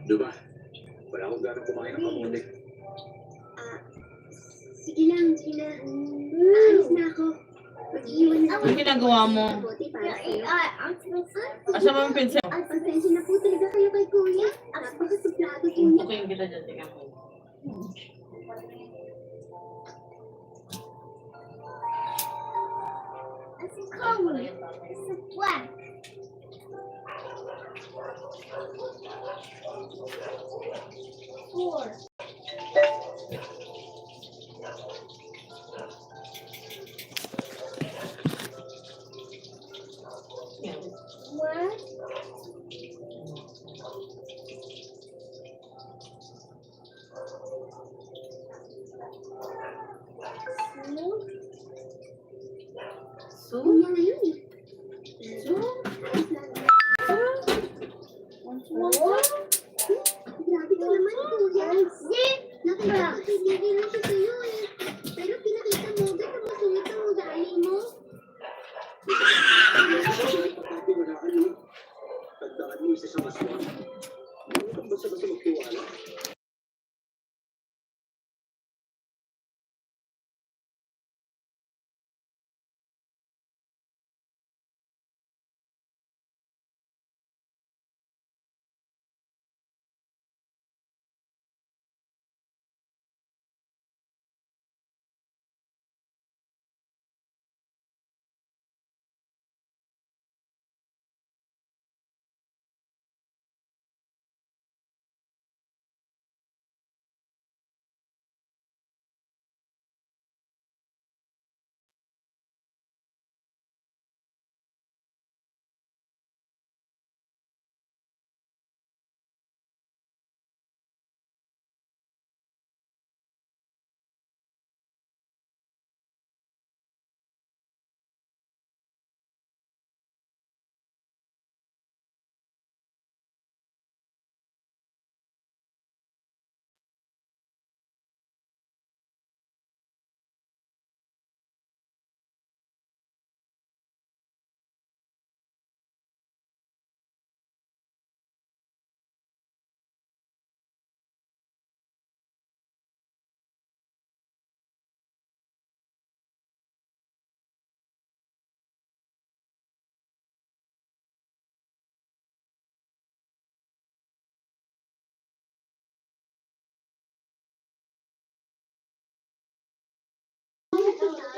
Diba? Wala akong ganang kumain ng kamote. Ah, sige lang, Gina. Aalis na ako. Mag-iwan na Ano ginagawa mo? kamote para sa'yo. Asa mo yung pinsel? At pasensya na po talaga kayo kay Kuya. Napakasuplado po niya. Tukuyin kita dyan, tingnan mo. It's cold. It's black. Four. What? So? Kuya na yun eh. Grabe ka naman, Kuya. Nakikipagpibigay lang siya sa'yo eh. Pero pinakita mo agad na masungit ang ugali mo. Pati wala ka, no? Tagdaan mo isa sa maswa. Huwag kang basta-basta magtiwala.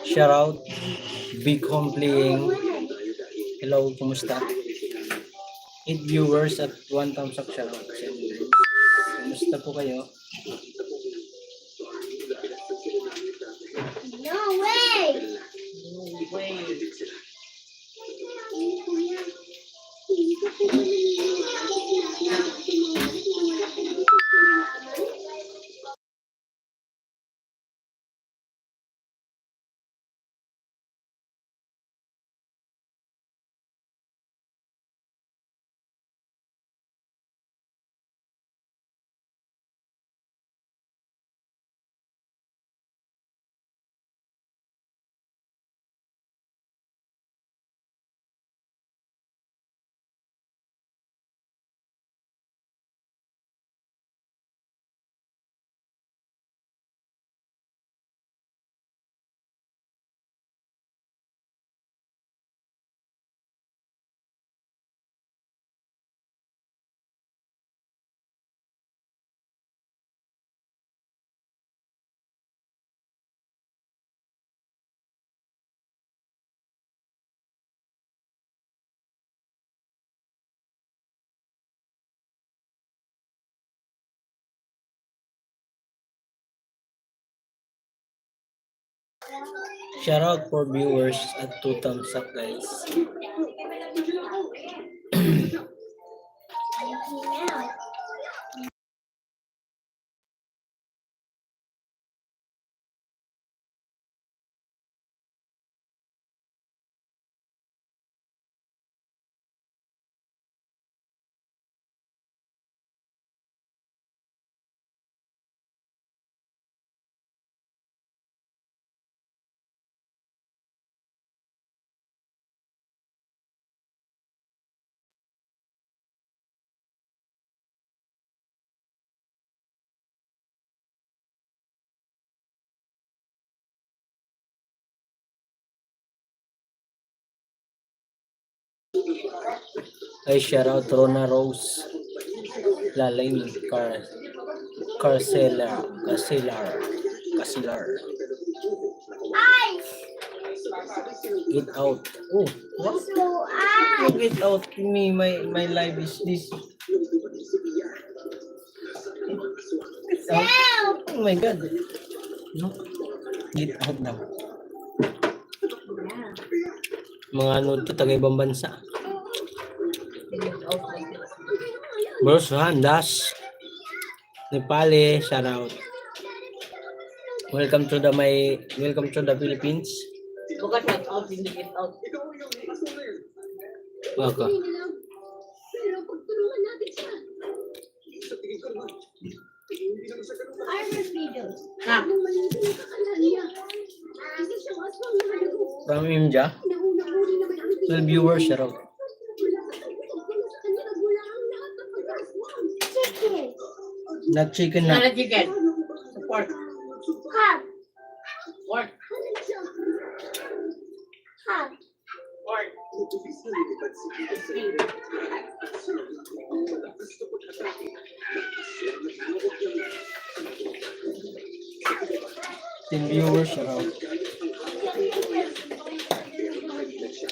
Shout out, Big Home Playing. Hello, kumusta? 8 viewers at 1 thumbs up shout out. Kumusta po kayo? No way! Wait. Kuya, hindi ka po ba naniniwala sa sinabi natin mga na wala ka dito sa kailangan? Shout out for viewers at 2 thumbs up guys. Now. Ay, shoutout Rona Rose. Lalain. Carcelar. Ice! Get out. Oh, what? So, ice! Get out me. My life is this. Get out. Help! Oh my God. No? Get out daw. Mga ano to, taga-ibang bansa. Bros Handas. Nepali, shout out. Welcome to the Philippines. Buka shout out, hindi get out. Baka. Pero pagtulungan natin siya. Sa tingin ko naman, hindi naman sa ganun. Armor video. Ha? Anong maliit na kakala niya? Isa siyang aswang na halago. From India. Nauna-uli naman ang 12 viewers, shout out. wala ka tayong pagpapala sa kanya at wala ang lahat ng pag-aswang. Chicken. Not chicken na. Not chicken. Pork. Hot. Pork. Hot. Pork. Mabilis na lumipad si Tito sa iyo. At sunod na ang malakas na pag-atake. Nakaswang at hawak ng 10 viewers, shout out. pero nakagilan siya.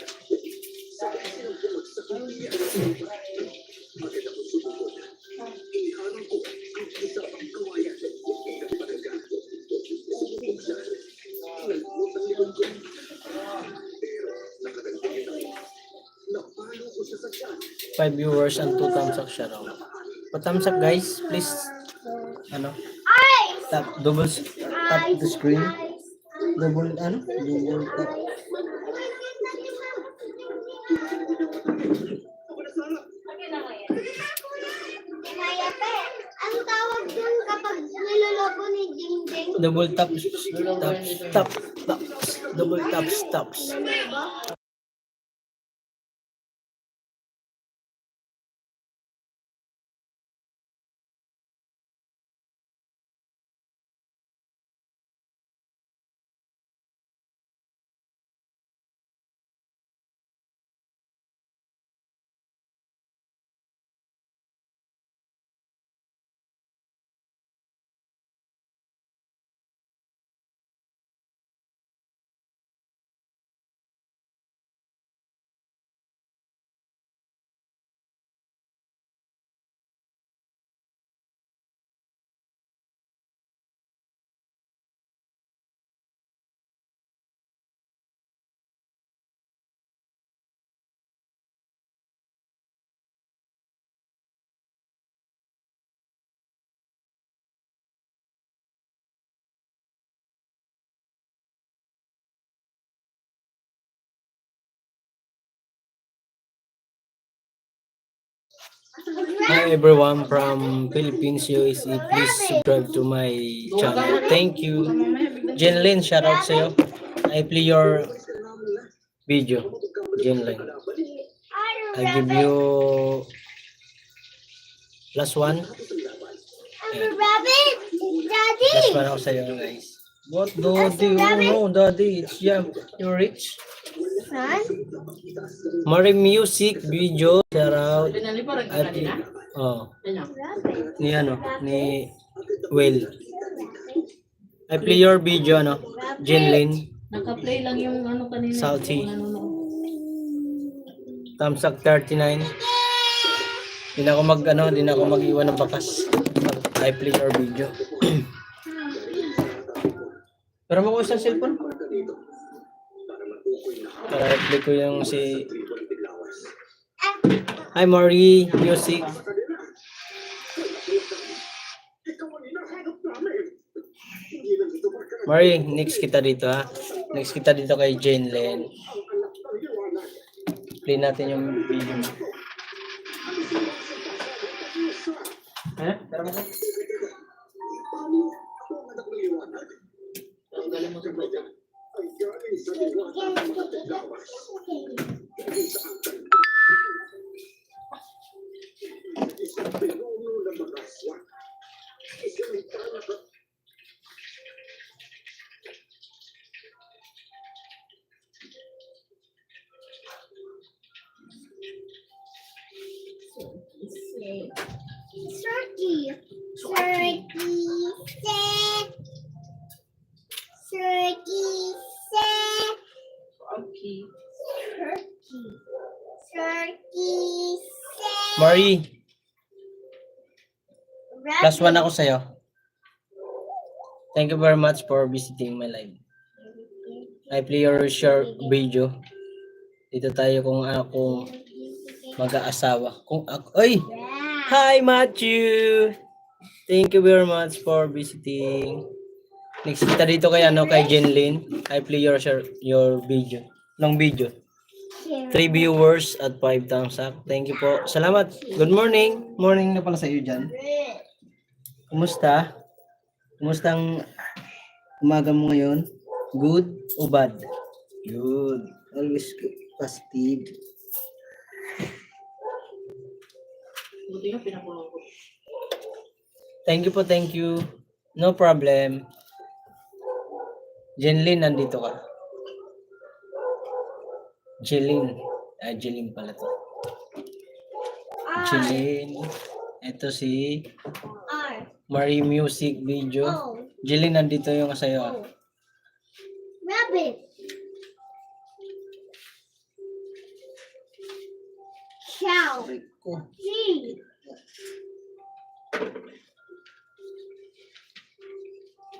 Sa kasilang bumagsak ang iya. Agad ako sumugod. Iniharang ko ang isa pang kawayan. Kapataga. Sumubog siya. Nalmot ang likod ko. Pero nakagandahin ako. Napalo ko siya sa tiyan. 5 viewers and 2 thumbs up, shout out. Pa-thumbs up guys, please. Ano? Ice. Tap the screen. Double tap. Ang tawag dun kapag niloloko ni Ding Ding? Double tap. Double taps. Hi everyone from Philippines, USA. Please subscribe to my channel. Thank you. Jenlyn, shout out sa'yo. I play your video. Jenlyn. I give you last one. Rabbit! Daddy! Last one ako sa'yo guys. What daddy? Oh no, daddy. It's you're rich. Son? Mari music video. Shout out. Pinali pa rin ka kanina? Oh. Rabbit. Ni Will. I play your video, Jenlyn. Naka-play lang yung ano kanina. Salty. Yung nanonood. Thumbs up 39. Di na ako mag-iwan ng bakas. I play your video. Pero mo ko isang cellphone. Para i-play ko yung si... Hi Mari, music. Mari, next kita dito ha. Next kita dito kay Jenlyn. Play natin yung video mo. Tara mo. Tanggalin mo sa budget. Turkey. Turkey set. Turkey set. Okay. Turkey. Turkey set. Marie, plus 1 Rabbit. ako sa'yo. Thank you very much for visiting my live. I play your short video. Dito tayo kung ako mag-aasawa. Kung ako, ay! Hi Matthew! Thank you very much for visiting. Next kita dito kay kay Jenlyn. I play your video. Long video. 3 viewers at 5 thumbs up. Thank you po. Salamat. Good morning. Morning na pala sa iyo dyan. Kumusta? Kumusta ang umaga mo ngayon? Good o bad? Good. Always positive. Buti nga pinakulong ko. Thank you po, thank you. No problem. Jenlyn, nandito ka. Jelyn. Jelyn pala to. Jelyn. Ito si R. Marie Music Video. O. Jelyn, nandito yung sa'yo. Rabbit. Cow. G.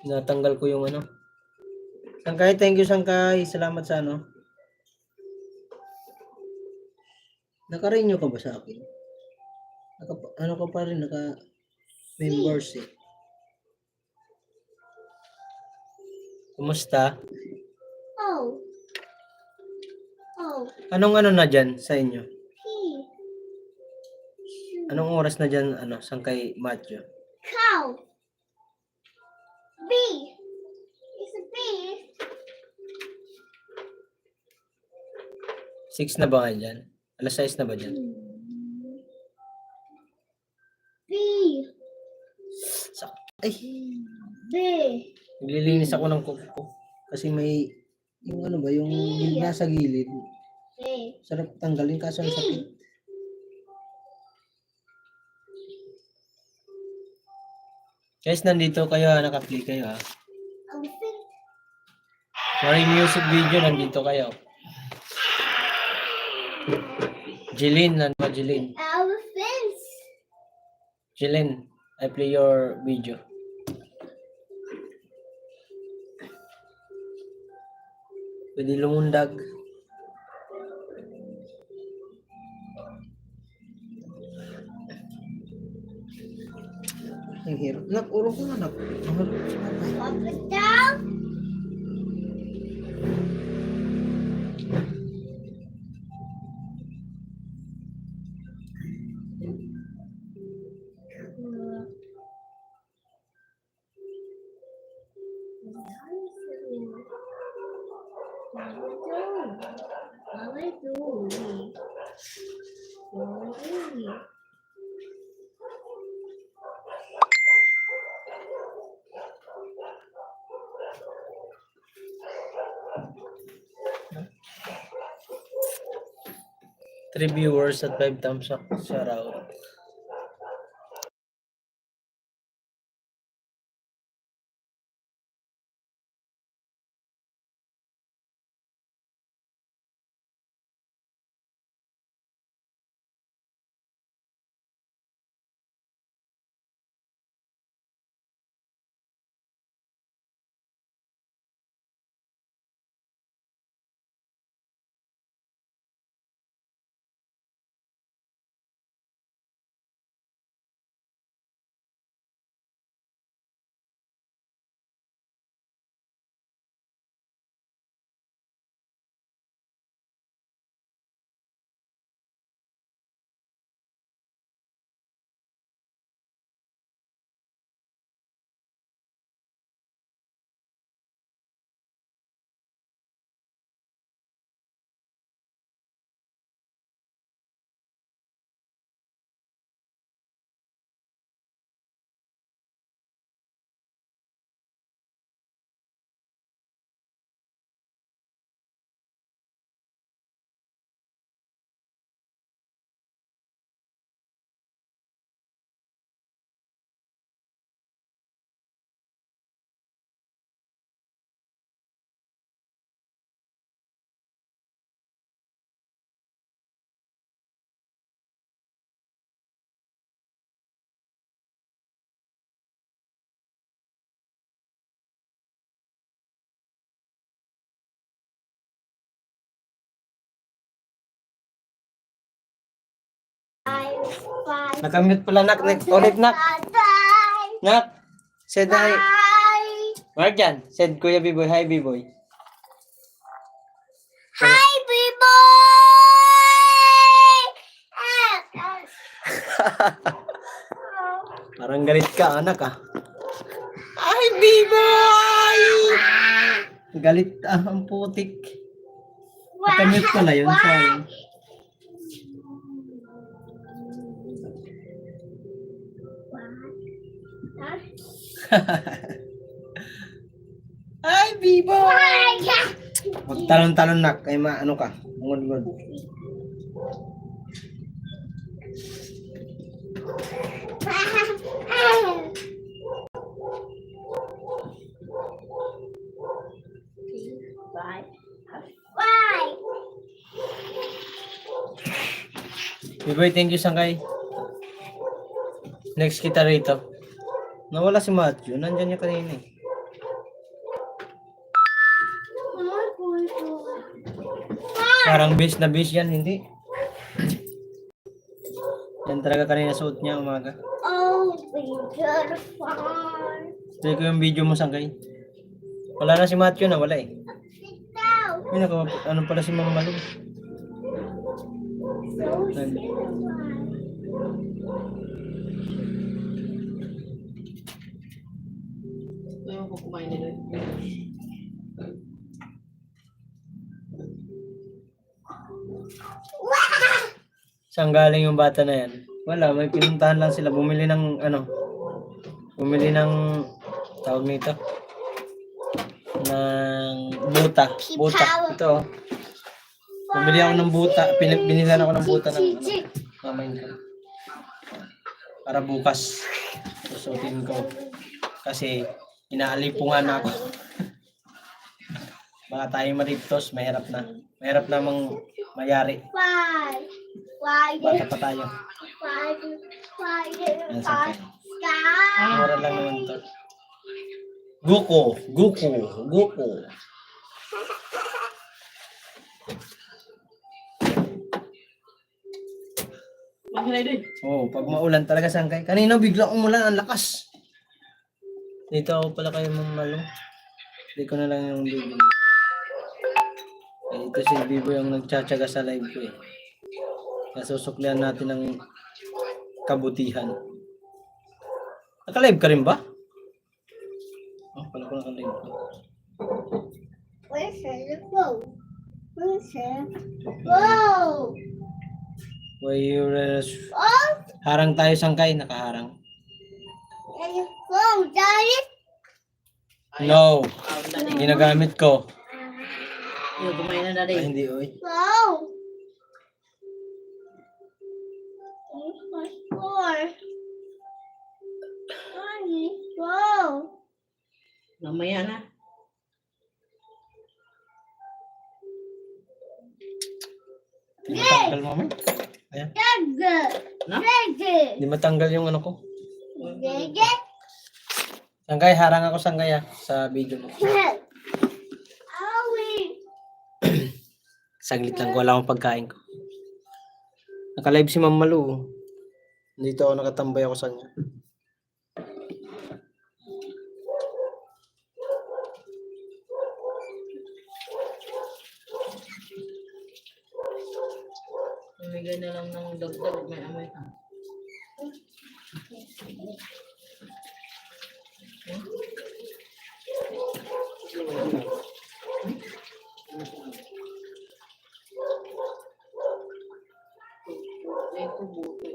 Natanggal ko yung ano. Sangkay, thank you Sangkay. Salamat sa ano. Naka-renew ka ba sa akin? Ano ka pa rin, naka-members eh. Kumusta? O. O. Anong ano na dyan sa inyo? P. Anong oras na dyan, Sangkay Matthew? Cow. B. It's a bee. 6 na ba nga dyan? Alas 6 na ba dyan? B. Ay, B. naglilinis ako ng kuko ko. Kasi may, yung ano ba, yung nasa gilid. B. Sarap tanggalin kaso ang sakit. Guys, nandito kayo ha, naka-play kayo ha. Elephant. Marie Music Video, nandito kayo. Jelyn, nandito Jelyn. Elephants. Jelyn, I play your video. Pwede lumundag. Ang hirap. Nak, urong ko nga, nak. Up and down. Three viewers at 5 thumbs up. Shout out. Five. Nakamute pala, nak. Ulit, nak. Nak. Said hi. Marjan, said Kuya B-Boy. Hi, B-Boy. Hi, people! Parang galit ka, anak ah. Hi, B-Boy! Galit ang putik. Nakamute pala yun. Sorry. Hi, B-Boy! Magtalon-talon nak. Kaya ano ka? Ungod-ungod. B-Boy, thank you Sangkay. Next kita rito. Nawala si Matthew. Nandyan niya kanina eh. Parang base na base yan, hindi? Yan talaga kanina suot niya umaga. Oh, beautiful. Tuloy ko yung video mo, Sangkay. Wala na si Matthew na, wala eh. Sit down. Ay, ano pala si Mama Malu? So simple. Ayaw ko kumain nila. Saan galing yung bata na yan? Wala, may pinuntahan lang sila. Bumili ng tawag nito. Ng buta. Buta. Ito. Oh. Bumili ako ng buta. Binilan ako ng buta ng mamayin ko. Para bukas. Susutin ko. Kasi inaalipungan ako. Baka tayo mariptos, mahirap na. Mahirap namang mayari. Bata pa tayo. Yan sa akin. Mura lang naman to. Guko. Maghalay din. Oh, pag maulan talaga Sangkay. Kanina bigla umulan, ang lakas. Dito ako pala kayo mamalong. Hindi ko na lang yung video. Eh, ito si Bibo yung nagtsatsaga sa live ko eh. Nasusuklian natin ng kabutihan. Naka-live ka rin ba? Oh, pala ko naka-live ko. Where's the phone? Where's the phone? Why you Oh, harang tayo Sangkay, nakaharang. and the phone, Daddy. No, ginagamit ko. Ayaw kumain na Ay, rin. hindi oy. Phone. Where's my phone? Daddy, phone. Mamaya na. Hindi matanggal mo man. Ayan. No? Hindi matanggal yung ano ko. Daddy. Sangkay, harang ako Sangkay sa video mo. Saglit lang, wala akong pagkain ko. Naka-live si Ma'am Malu. Dito ako nakatambay ako sa kanya. Mamigay na lang ng dagdag. May amoy ka. Ito buti.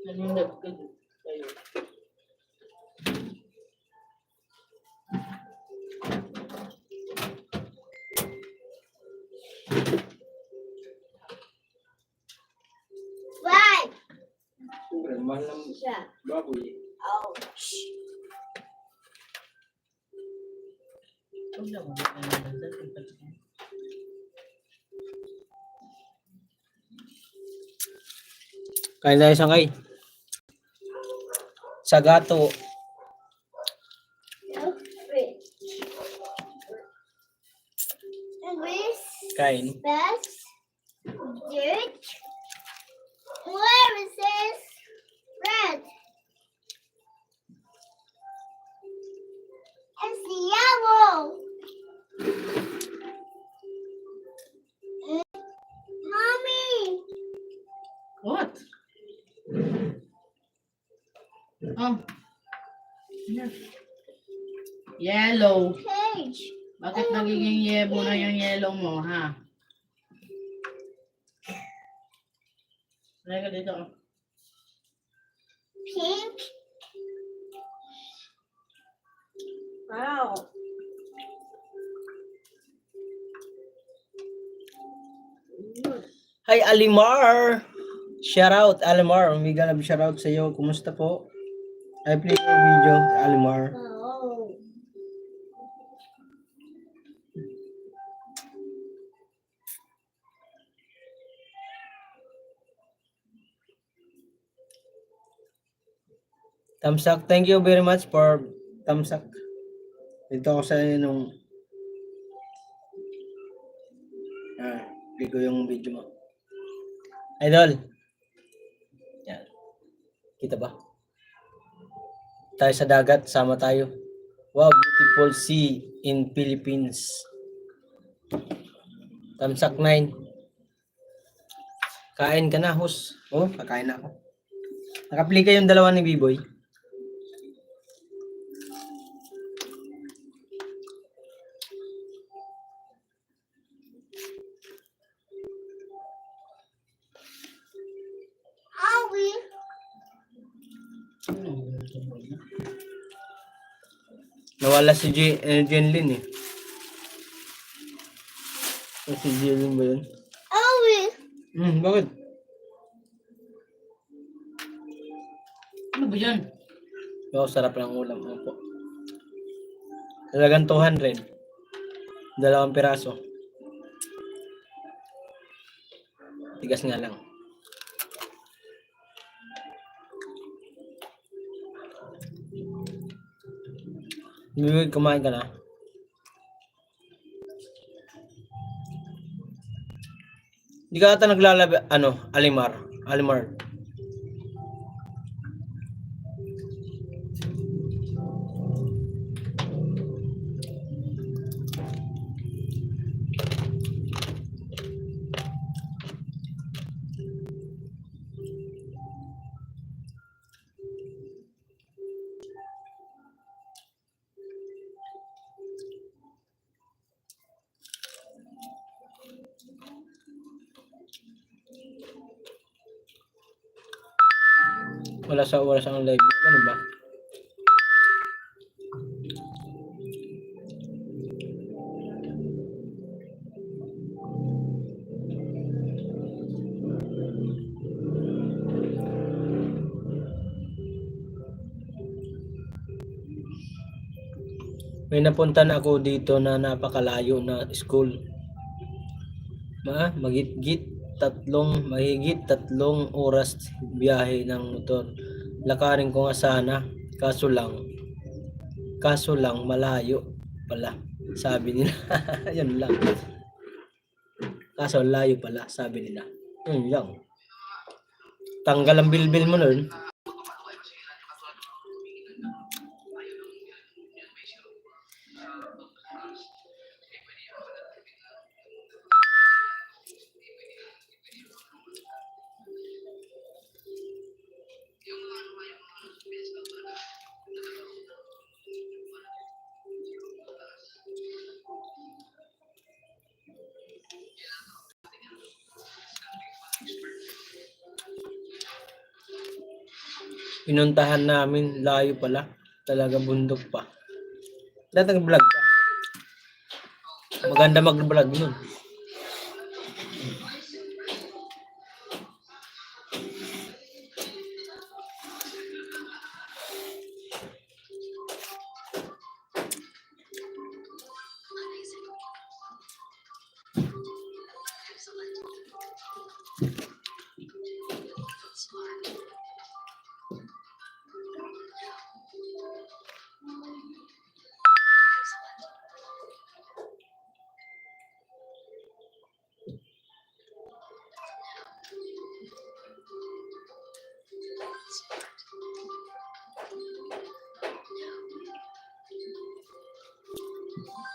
Ano yung dagdag? Tayo. Right. Sobrang mahal ng Yeah. baboy. Oh. Huwag lang, huwag lang ng dagdag. Kain tayo Sangkay. Sa gato. Where's Kain. best? Oh. Yan. Yellow. Page. Bakit nagiging yebo na yung yellow mo, ha? Halika dito. Oh. Pink. Wow. Hi, Alimar! Shout out, Alimar. Mega love shout out sa iyo. Kumusta po? I play your video, Alimar. Oh. Tamsak, thank you very much for Tamsak. Dito ako sa inyo nung play ko yung video mo. Idol. Yan. Kita ba? Tayo sa dagat, sama tayo. Wow, beautiful sea in Philippines. Tamsak 9. Kain ka na, host. Oh, kakain na ako. Nakaplay kayong dalawa ni B-Boy. Awi. Nawala si Jenlyn eh. Si Jenlyn ba yun? Awi. Bakit? Ano ba yan? Wow, sarap ng ulam mo po. Talagang 200. 2 piraso. Tigas nga lang. Bibig, kumain ka na? Hindi ka ata naglalaba, Alimar. Alimar. Wala sa live. Ano ba? May napuntan ako dito na napakalayo na school. Mahigit 3 oras biyahe ng motor. Lakarin ko nga sana, kaso lang malayo pala, sabi nila. Yan lang. Kaso layo pala, sabi nila. Yun lang. Tanggal ang bilbil mo nun. Pinuntahan namin, layo pala. Talaga bundok pa. Dati nag-vlog ka. Maganda mag-vlog nun.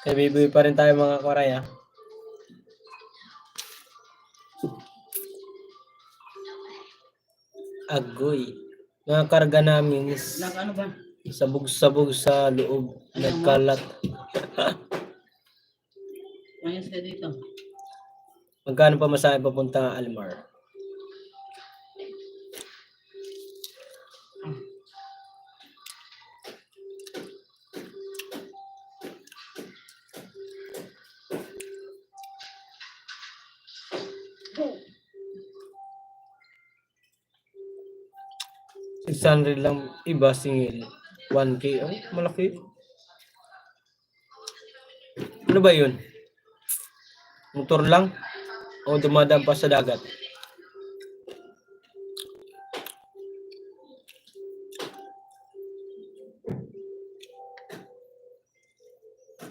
Kay Biboy pa rin tayo mga Korea. Agoy. Mga karga namin Ano ba? sabog-sabog sa loob. Nagkalat. Ayos ka dito. Magkano pa masahe papunta Almar? $600 lang iba singil. 1K. Oh, malaki. Ano ba yun? Motor lang? O dumadaan pa sa dagat?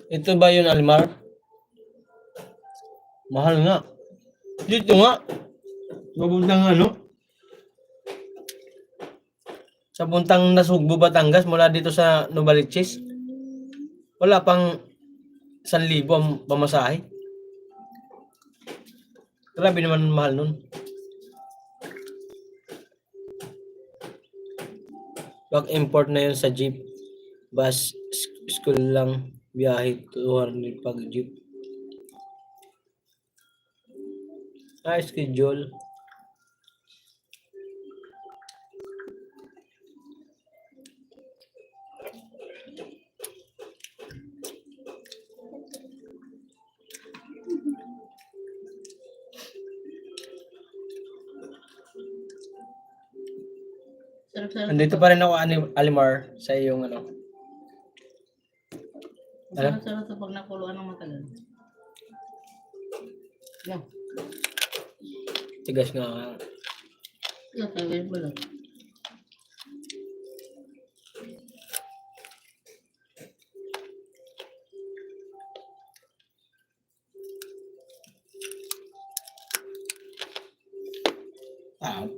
Ito ba yun, Almar? Mahal nga. Dito nga. Papuntang ano? Sa puntang Nasugbu, Batangas, mula dito sa Novaliches. Wala pang 1,000 ang pamasahe. Grabe naman mahal nun. Back import na yun sa jeep. Bus, school lang, biyahe, 200 pag jeep. Schedule. Sarap-sarap. Andito pa rin ako, Alimar, sa iyong ano. Sarap-sarap ito pag nakuluan ng matagal. No. Tigas nga. Ito talaga yung balot.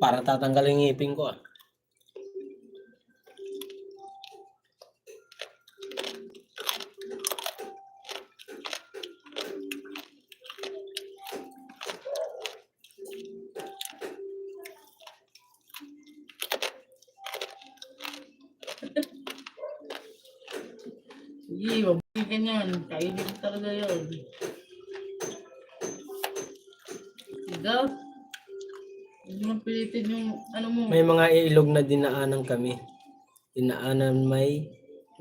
Parang tatanggalin yung ngipin ko ah. Sige, mabukitin yan. Kainin ko talaga yun. Sigaw. Hindi mo pilitin yung ano mo. May mga ilog na dinaanan kami. Dinaanan may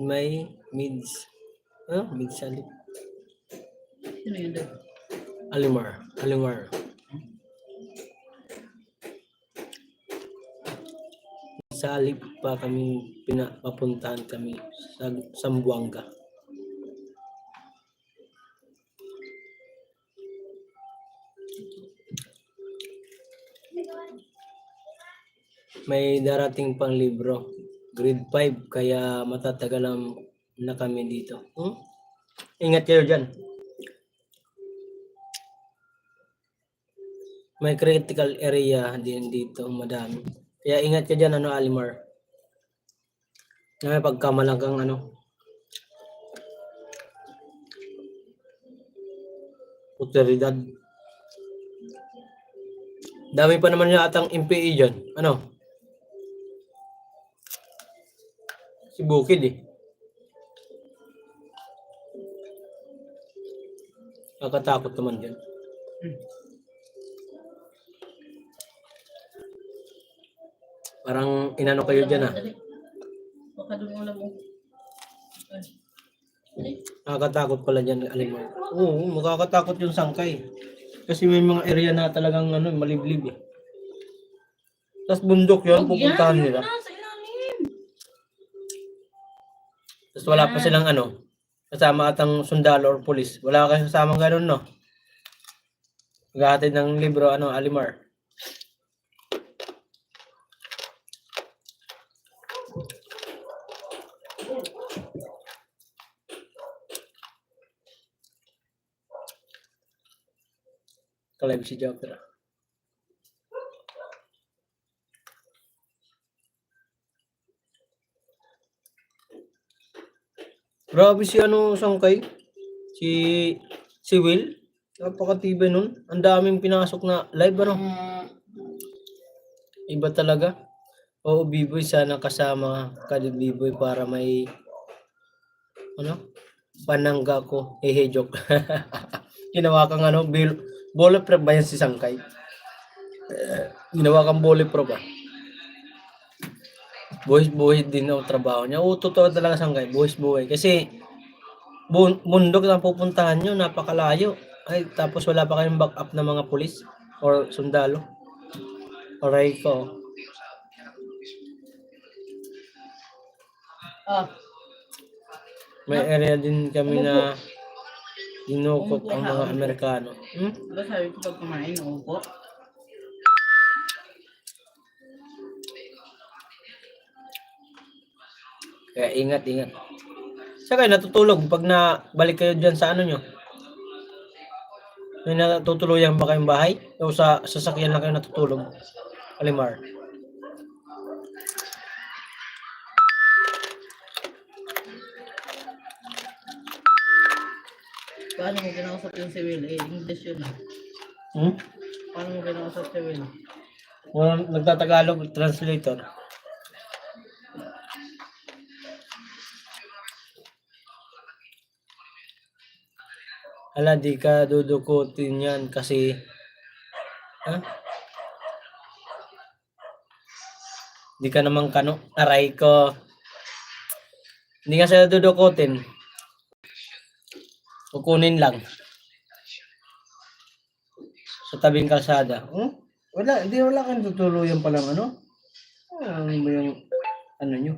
mids. Mids alip. Sino yun doon? Alimar. Sa alip pa kami pinapapuntahan kami sa Zamboanga. May darating pang libro. Grade 5 kaya matatagal na kami dito. Ingat kayo dyan. May critical area din dito, madami. Kaya ingat ka dyan, Alimar. Na may pagkamalagang otoridad. Dami pa naman yatang MPE dyan. Si Bukid eh. Nakatakot naman dyan. Parang inano kayo dyan ah. Baka doon mo lang mo. Nakakatakot pala dyan, Alimar. Oo, makakatakot yung sangkay. Kasi may mga area na talagang maliblib eh. Tapos bundok yun, pupuntahan nila. Sa ilalim. Tapos wala pa silang kasama atang sundalo or pulis. Wala kayong kasamang ganun, no? Maghahatid ng libro, Alimar. Kalab si Joker. Grabe si sangkay. Si Will. Napakatibay nun. Ang daming pinasok na live, Iba talaga. Oo, B-boy, sana kasama ka din, B-boy, para may, panangga ko. Joke. Ginawa kang bulletproof ba yan si Sangkay? Ginawa kang bulletproof ba? Buhis-buhis din ang trabaho niya. Oo, totoo talaga Sangkay, buhis-buhis. Kasi, bundok na pupuntahan nyo, napakalayo. Ay, tapos wala pa kayong backup ng mga pulis or sundalo. Aray ko. Ah, May area din kami na dinukot ang mga Amerikano. diba sabi ko pag kumain, upo? Kaya ingat. Saka natutulog pag balik kayo dyan sa ano nyo. May natutuluyan ba kayong bahay? O sa sasakyan lang kayo natutulog? Alimar. Paano mo kinausap yung si Will? English yun ah. Paano mo kinausap si Will? Walang nagtatagalog, translator. Hala, di ka dudukutin yan kasi di ka naman aray ko. Hindi ka sila dudukutin. Kukunin lang. Sa tabing kalsada. Wala kang tutuluyan palang ano ba yung nyo?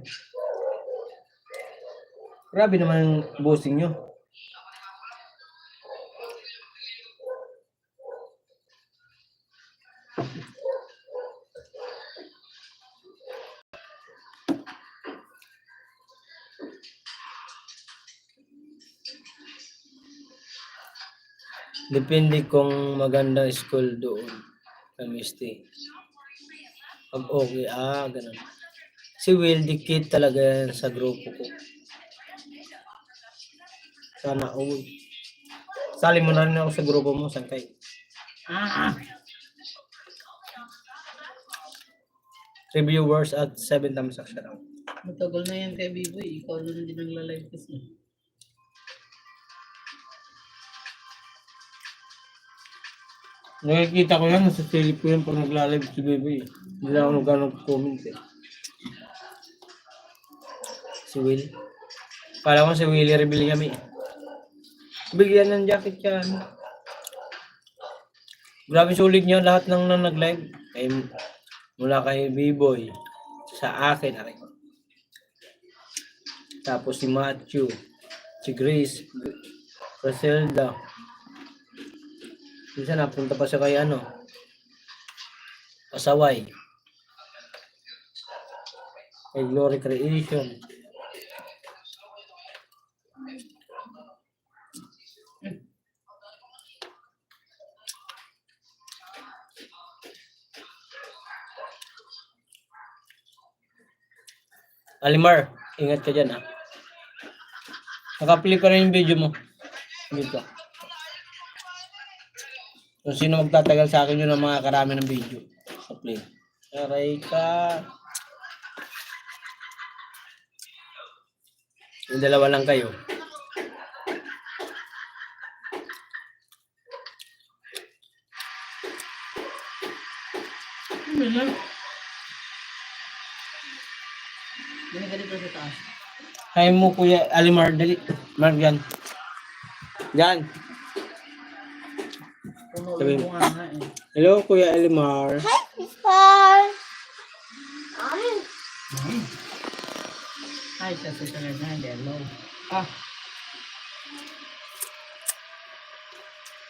Grabe naman yung bossing nyo. Depende kung maganda school doon. Kami stay. Pag okay, ganun. Si Will, dikit talaga yan sa grupo ko. Sana all. Sali mo na rin ako sa grupo mo, Sangkay. Reviewers at 7 thumbs up siya. Matagal na yan kay Biboy. Ikaw na din nagla-live kasi. Nakikita ko yan, nasa silip ko yan pag nagla-live si Bebe. Hindi na ako nag-comment eh. Si Will. Kala ko si Willie Rebel kami. Bigyan ng jacket yan. Grabe sulit niya lahat ng nag-live. Mula kay B-Boy. Sa akin. Tapos si Matthew. Si Grace. Griselda. Minsan napunta pa siya kay Pasaway. Kay Glory Creation. Alimar, ingat ka dyan Naka-play pa rin yung video mo. Dito. Kung sino magtatagal sa akin yun ang mga karami ng video. Sa play. Aray ka. Yung dalawa lang kayo. Dali ka dito sa taas. Kaya mo Kuya Alimar, dali. Mark Yan. Puno Sabi mo nga Hello Kuya Alimar. Hi, siya sa talaga. Hello.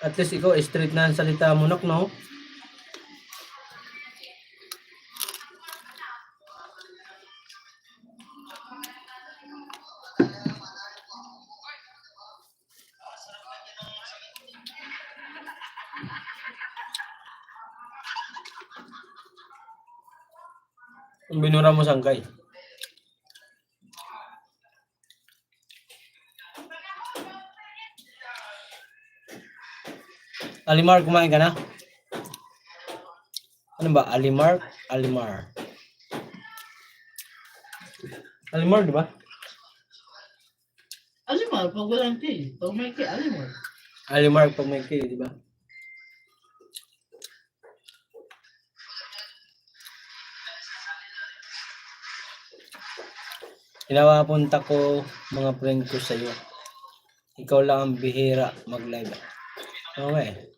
At least ikaw, straight na ang salita mo, no? Ang binura mo Sangkay. Alimar, kumain ka na? Ano ba? Alimar? Alimar, di ba? Alimar, pag walang K. Pag may K, alimar. Alimar pag may K, di ba? Pinapapunta ko mga friend ko sa'yo. Ikaw lang ang bihira mag-live. Okay.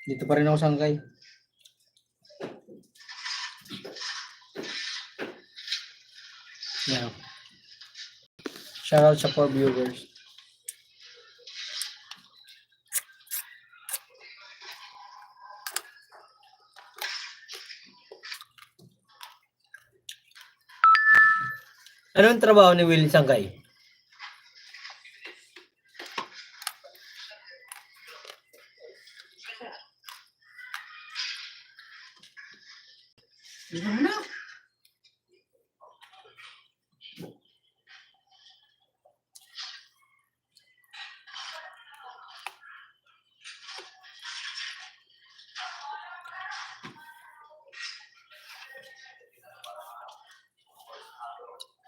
Dito pa rin ako sangkay. Yeah. Shoutout sa 4 viewers. Anong trabaho ni Will Sangkay? Dito mo na.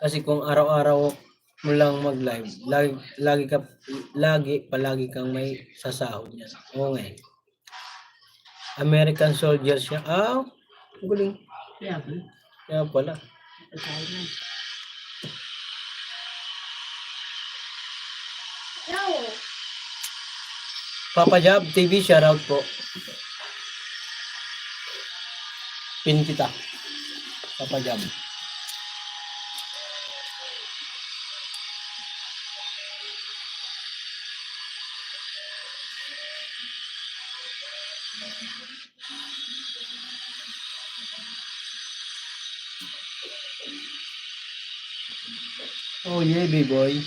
Kasi kung araw-araw mo lang mag-live, palagi kang may sasahod niyan. Oo nga eh. American soldier siya. Ah, guling. Yeah, please. Kaya pala. Tayo na. Yo! Papa Job TV, shoutout po. Pin kita. Papa Job. Oh yeah, B-boy.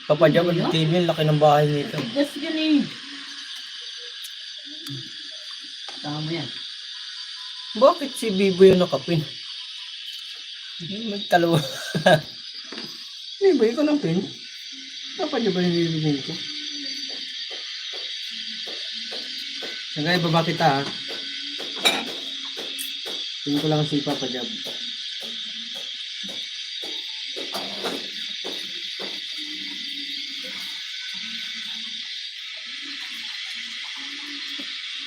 Papa Job TV, laki ng bahay nito. Just yun eh. Tama yan. Bakit si B-boy yung nakapin? Nagtalo. B-boy ko ng pin. Papa Job ba yung nilibigay ko? Nagay, baba kita ha. Pin ko lang si Papa Job.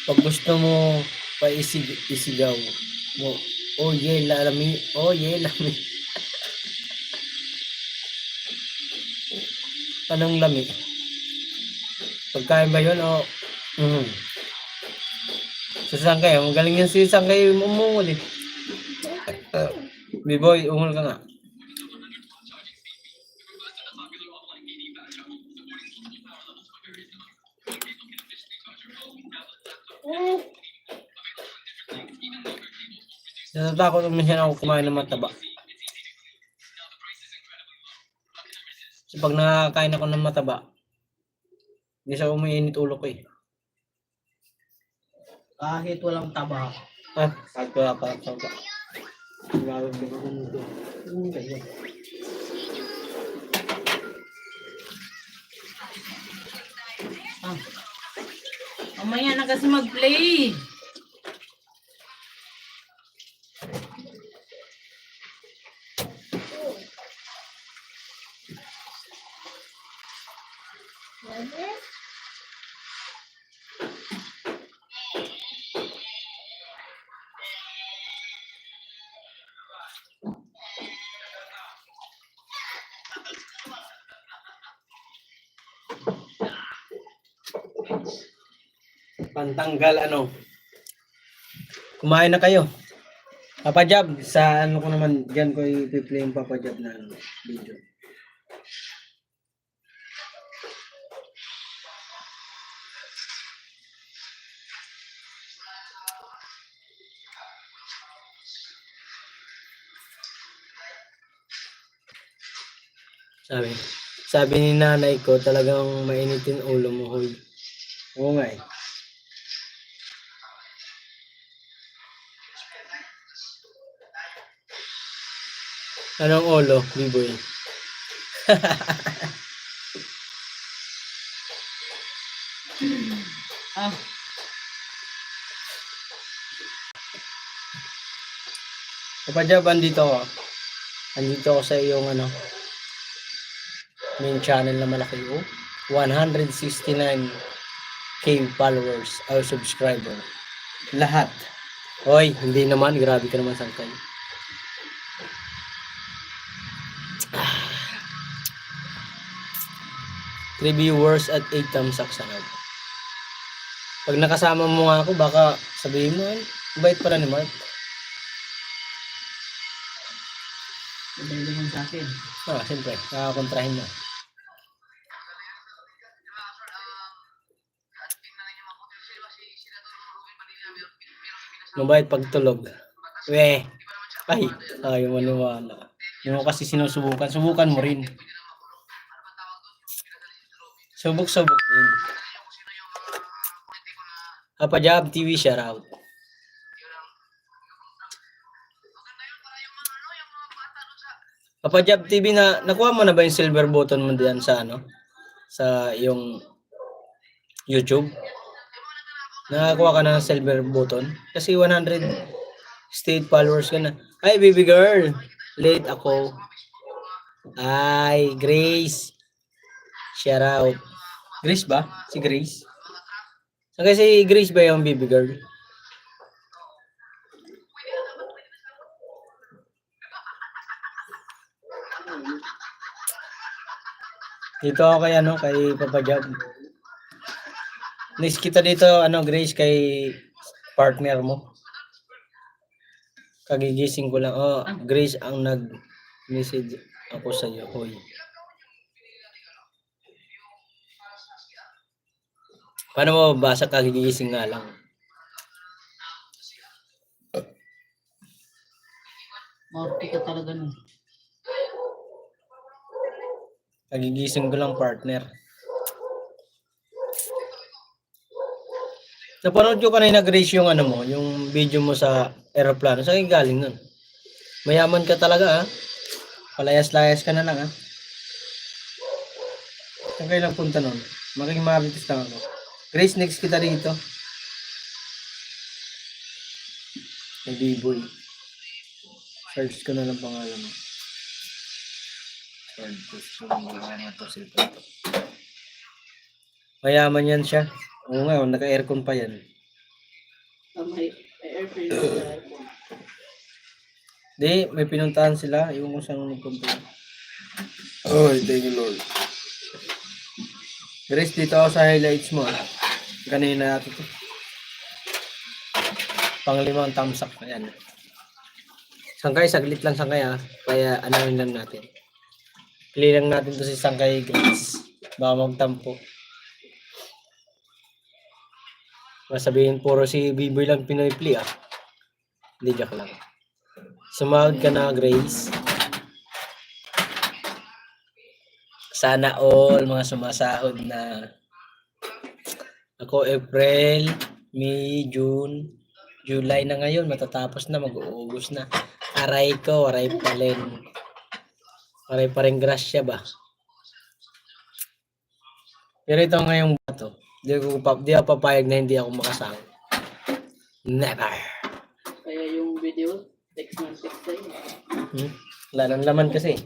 Pag gusto mo isigaw mo, oh yeah, lami, oh yeah, lami. Anong lami? Pagkain ba yun o? Sa Sangkay, magaling yan si Sangkay umungol eh. B-boy, umul ka nga. Natatakot naman siya ako kumain ng mataba. So pag nakakain ako ng mataba, hindi sa umiinit ulo ko eh. Kahit walang taba. Ah, kahit wala pa ang taba. Gawin ko naman ito. Kaya. Ah. Mamaya na kasi mag-play. Pantanggal ano. Kumain na kayo. Papa Job, sa ano ko naman, dyan ko i-play yung Papa Job na ano, video. Sabi ni nanay ko, talagang mainitin ulo mo, hoy. Oo nga eh. Anong ulo, B-boy? Ah. Kapag andito ako. Andito ako sa iyong main channel na malaki. 169k followers or subscriber. Lahat. Hoy, hindi naman. Grabe ka naman sangkay. 3 viewers at 8 thumbs up sa loob. Pag nakasama mo nga ako, baka sabihin mo, bait pala ni Mark. Mabait naman sa akin. Siyempre, nakakontrahin mo. Mabait pagtulog. Weh. Ay, ayaw maniwala. Hindi mo kasi sinusubukan. Subukan mo rin. Subok-subok din. Kapajab TV shoutout. Kapajab TV nakuha mo na ba yung silver button mo diyan sa sa yung YouTube? Nakakuha ka na ng silver button? Kasi 100 followers ka na. Ay, baby girl. Late ako. Ay, Grace. Shout out. Grace ba? Si Grace? So, kasi Grace ba yung baby girl? Dito ako kay Papa Job. Next kita dito Grace kay partner mo. Kagigising ko lang. Oh, Grace ang nag-message ako sa iyo. Hoy. Paano mo babasa kagigising nga lang? Morty ka talaga nun. Kagigising ko lang, partner. Napanood ko kanina, Grace, yung yung video mo sa aeroplano. Saan galing nun? Mayaman ka talaga, ha? Palayas-layas ka na lang, ha? Saan kayo nagpunta nun? Maging marites lang ako. Grace, next kita dito. May B-boy. Search ko na lang pangalan mo. Search ko na lang ito. Mayaman yan siya. Oo nga, naka-aircon pa yan. May airplane sa airport. Di, may pinuntahan sila. Yung kung saan nagpunta. Oh, thank you, Lord. Grace, dito ako sa highlights mo. Kanina natin ito. Panglimang thumbs up. Ayan. Sangkay, saglit lang sangkay, ha. Kaya anahin lang natin. Pili lang natin to si Sangkay Grace. Baka magtampo. Masabihin puro si Biboy lang Pinoy Pli, ah. Hindi, joke lang. Sumahod ka na, Grace. Sana all mga sumasahod na. Ako April, May, June, July na ngayon. Matatapos na, mag-uubos na. Aray ko, aray pa rin. Aray pa rin grasya ba? Pero ito ngayong bato. Di ako papayag na hindi ako makasama. Never. Kaya yung video, text ng text sa'yo. Wala nang laman kasi.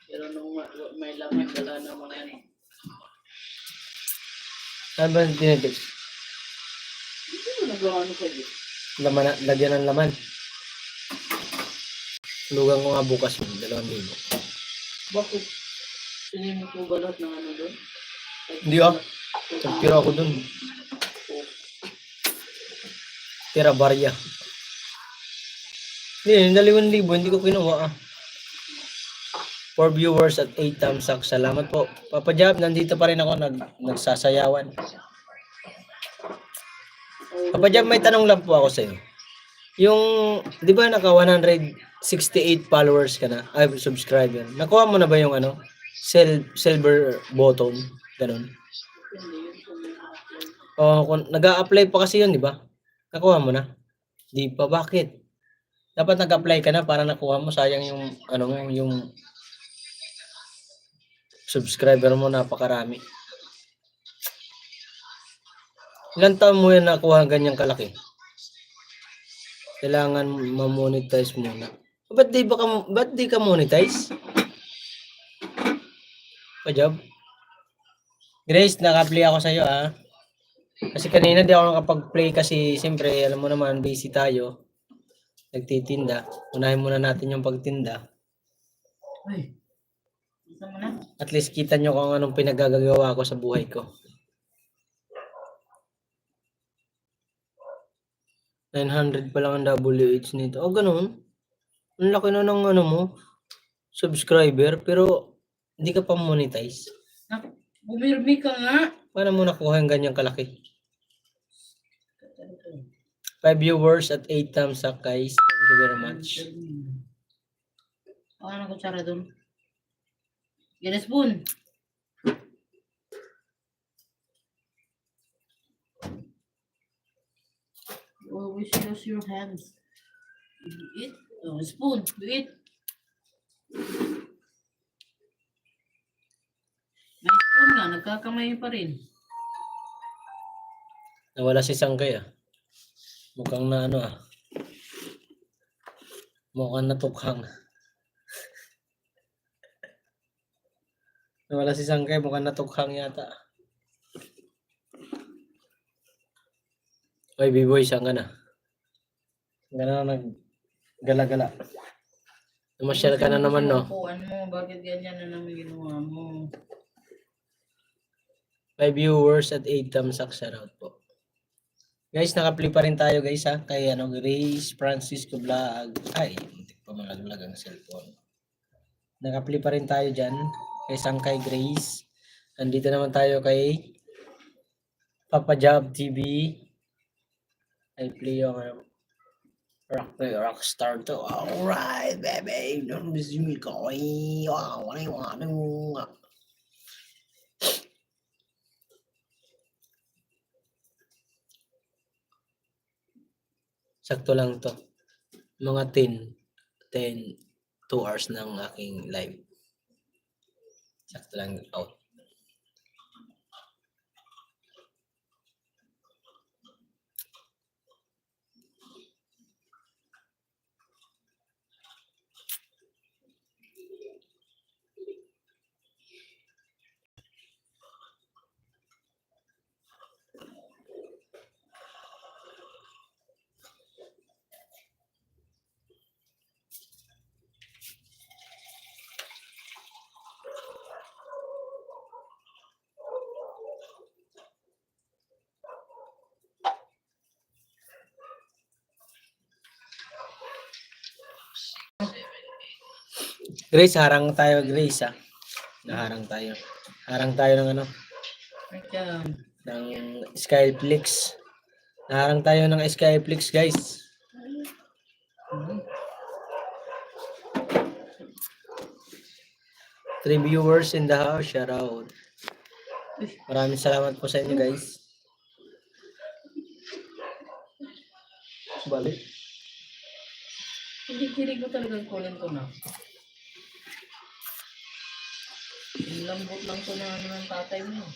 Pero nung may laman, wala naman yan. Ano ba tinitip? Hindi mo nagawa sa'yo. Laman, lagyan ng laman. Lugan ko nga bukas yun, 2,000. Bakit? Sinimot mo ba lahat ng doon? Hindi, ah. Nagtira ako dun. Tira barya. Hindi, 2,000, hindi ko kinuha, ah. 4 viewers at 8 thumbs up. Salamat po. Papa Job, nandito pa rin ako nagsasayawan. Papa Job, may tanong lang po ako sa iyo. Yung, di ba naka 168 followers ka na, ay subscriber. Nakuha mo na ba yung silver button? Ganun. Kung nag-a-apply pa kasi yun, di ba? Nakuha mo na? Di pa, bakit? Dapat nag-apply ka na para nakuha mo. Sayang yung, yung subscriber mo, napakarami. Ilan taon mo yan nakuha ganyang kalaki? Kailangan ma-monetize muna. Ba't di ka monetize? Pajab? Grace, naka-play ako sa'yo ah. Kasi kanina di ako nakapag-play kasi siyempre alam mo naman busy tayo. Nagtitinda. Unahin muna natin yung pagtinda. Uy, isa mo na. At least kita nyo kung anong pinagagagawa ko sa buhay ko. 900 pa lang ang WH nito. Oh, ganun. Ang laki na ng ano mo, subscriber, pero hindi ka pa monetize. Bumirmi ka nga. Paano mo nakuha yung ganyang kalaki? 5 viewers at 8 thumbs up, guys. Thank you very much. Ano kutsara doon? Yan na spoon. Always use your hands. You eat. Oh, spoon. You eat. May spoon nga. Nagkakamay pa rin. Nawala si Sangkay ah. Mukhang na ano ah. Mukhang natukhang. Nawala si Sangkay, mukhang natukhang yata. Oy, B-boy, saan ka na? Saan ka na naggala-gala? Namasyal ka na naman, no? Upuan mo. Bakit ganyan na naman ginawa mo? 5 viewers at 8 thumbs up, shoutout po. Guys, naka-play pa rin tayo guys ha. Kay Grace Francisco Vlog. Ay, hindi pa malaglag ang cellphone. Naka-play pa rin tayo dyan. Kay Sangkay Grace. Nandito naman tayo kay Papa Job TV. I play yung rockstar to. Alright, baby. Don't miss me, koy. Wow, ano. Sakto lang to. Mga 2 hours ng aking live. Sakto lang out. Grace, harang tayo, Grace, ha? Naharang tayo. Harang tayo ng ano? Ng Skyflix. Naharang tayo ng Skyflix, guys. Three viewers in the house, shout out. Maraming salamat po sa inyo, guys. Balik. Hindi ko talagang kunin to na. Lambot lang to na ano ng tatay mo.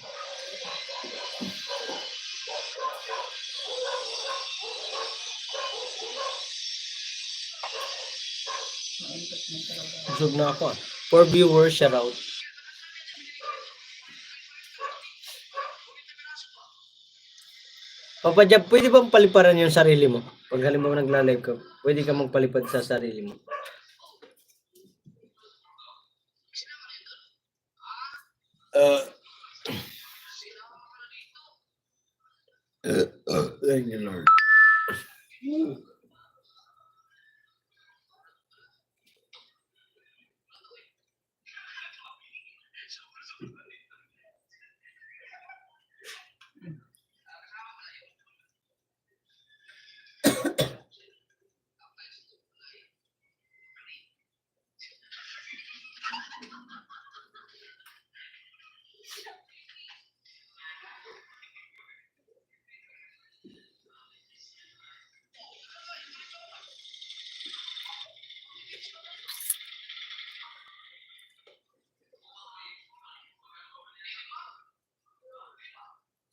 Busog na ako. 4 viewers, shout out. Papa Jab, pwede bang paliparan yung sarili mo? Pag halimbawa nagla-live ka, pwede ka magpalipad sa sarili mo. Thank you, Lord.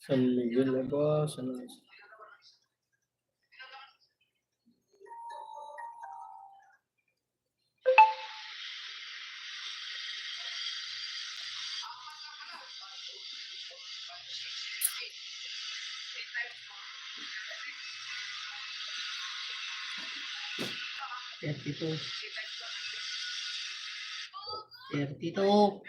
San Miguel na ba? $32. $32.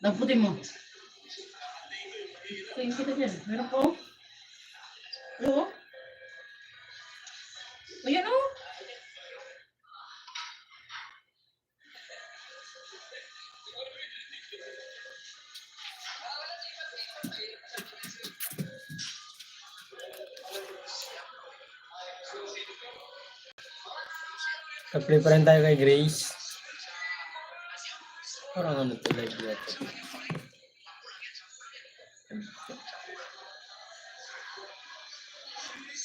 Damputin mo. Tingin kita dyan. Meron po. Ano? Ayan o. Apply pa rin tayo kay Grace. Parang ano to, live dito.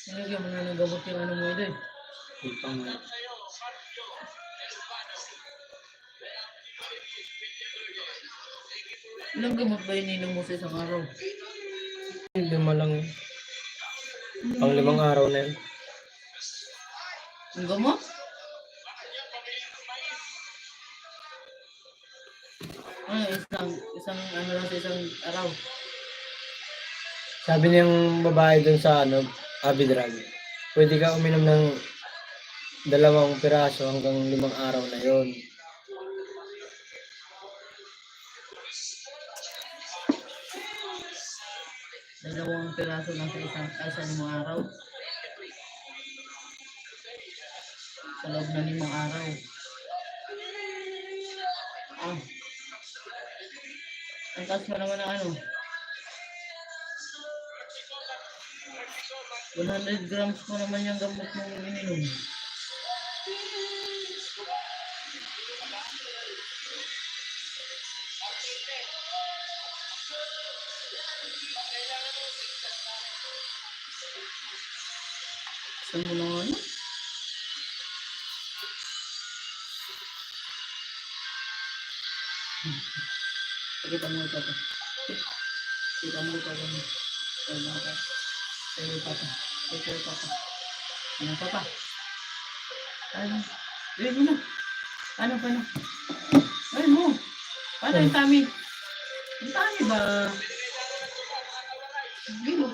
Nilagyan mo na ng gamot yung ano mo doon. Ipang Ilang gamot ba ininom mo sa isang araw? lima lang. Pang 5 araw na yun. Ang gamot? Isang ano lang sa isang araw. Sabi niyang babae dun sa ano, Abidrag, pwede ka uminom ng 2 piraso hanggang 5 araw na yon. Dalawang piraso lang sa isang araw. Sa loob na 5 araw. Ah. Ang taas mo naman ng ano? 100 grams mo naman yung gamot mong ininom. Saan mo na ano? Pakita mo ito. Pakita mo ito. Sa'yo papa. Sa'yo papa. Ano papa? Ano? Gawin mo na. Ano? Gawin mo. Paano yung tummy? Yung tummy ba? Gawin mo.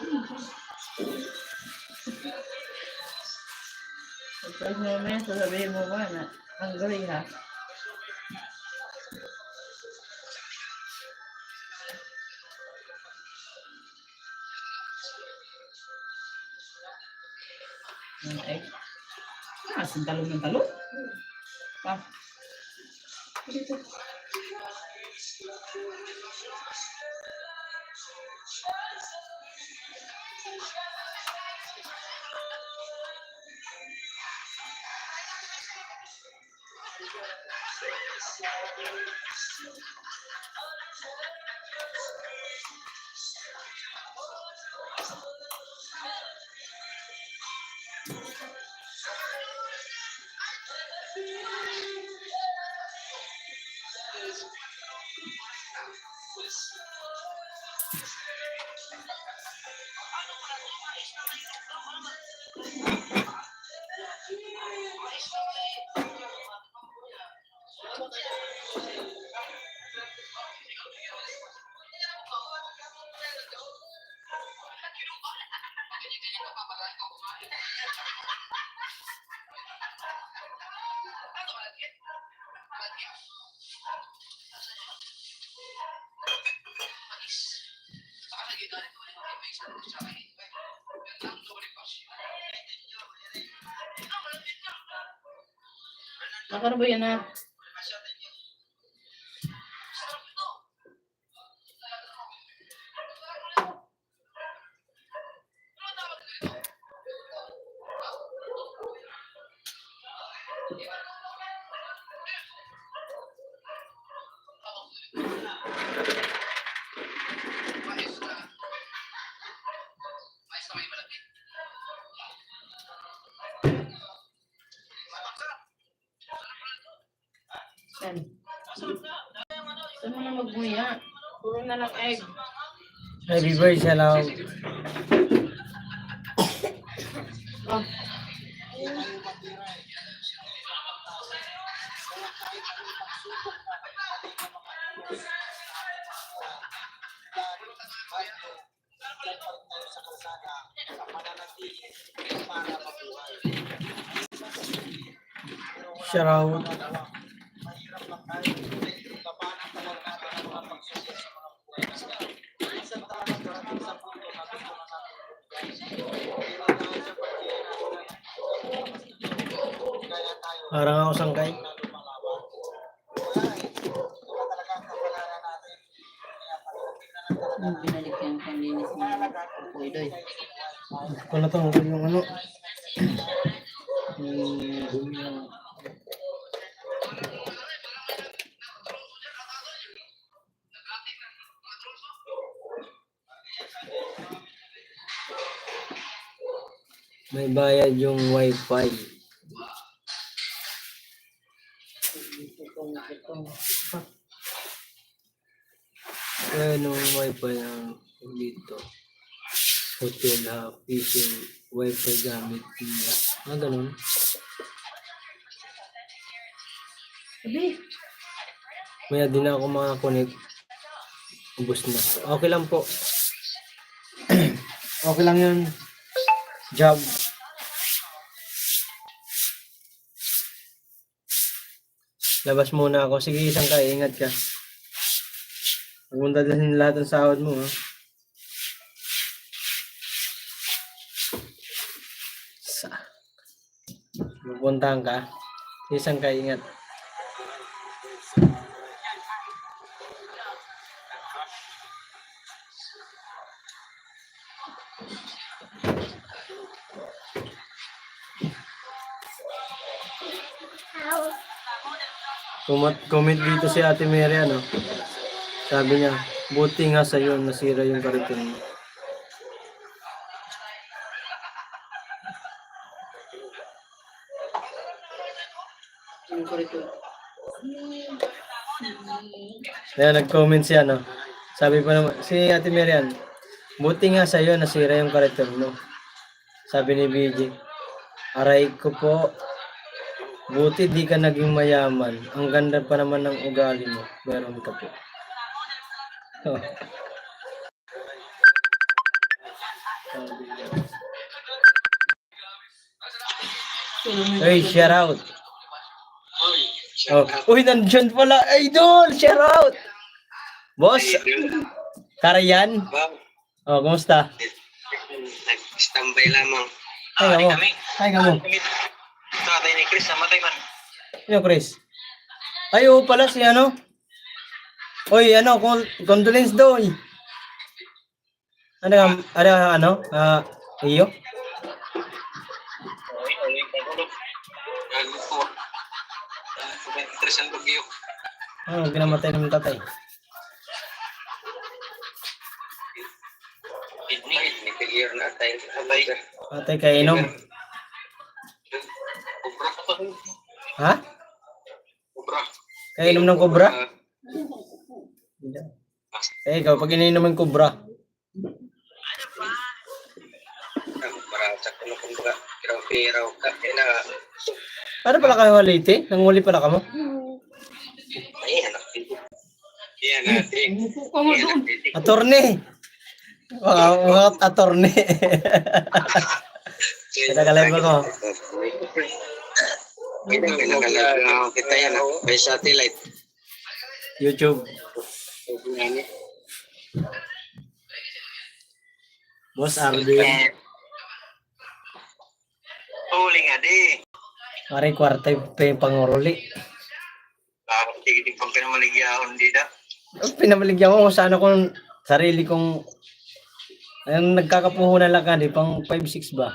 Pag mamaya sasabihin mo ba na hungry ha? Ay. Ang talong ng talong. Pa. Dito. Nakano ba yan ha? Yan. Gusto mo na magmuya. Puro na lang egg. Happy birthday, shout out. Oh. Shout out. Parang ako sangkay. Yung binalik yung panlinis ni Kuya. Ito na to, yung ano. Yung dumi ng... May bayad yung wifi. Ano yung wifi ng dito? Hotel Happy yung wifi gamit nila. Ganun. Sabi. Maya din ako makakonect. Ubus na. Okay lang po. Okay lang yun. Job. Labas muna ako. Sige, isang ka. Ingat ka. Pumunta din lahat ng sahod mo. Ha? Pupuntahan ka. Isang ka. Ingat. Comment dito si Ate Mary, ano? Sabi niya, buti nga sa'yo nasira yung kariton mo. Yung kurito. Kaya nag-comment siya, no? Sabi pa naman, si Ate Mary, buti nga sa'yo nasira yung kariton mo. Sabi ni BJ, aray ko po, buti di ka naging mayaman. Ang ganda pa naman ng ugali mo. Meron ka po. Oh. Hey, shout out. Oh. Uy, nandyan pala. Idol, shout out. Boss, Karayan. Oh, kumusta? Nag-standby lamang. Ay, kamo. Ay, kamo. Tatay ni Chris, namatay man. Yo, Chris. Ay, oo pala si ano. Oy, ano, condolence daw. Ano, iyo? Gago po. 23 ang bagyo. Oh, ginamatay ng tatay. Ni figure na tayo. Sabay. Tatay kainom. Kubra pa. Ha? Kubra. Kainom ng kubra? Eh, ikaw, pag ininom ng kubra. Para sa kuno kubra. Piraw ka. Kaya Ano pala kayo halite? Nanguli pala ka mo? ay anak dito. Yan natin. Attorney! Mga attorney. Kita ka level ko. Kita yan. May satellite. YouTube. Boss Arvin. Huli nga di. Mari kwarta pa yung panguruli. Tigit pang pinamaligyaon di da. Pinamaligyan ko kung saan akong sarili kong ayun, nagkakapuhunan lang ka, di pang 5-6 ba?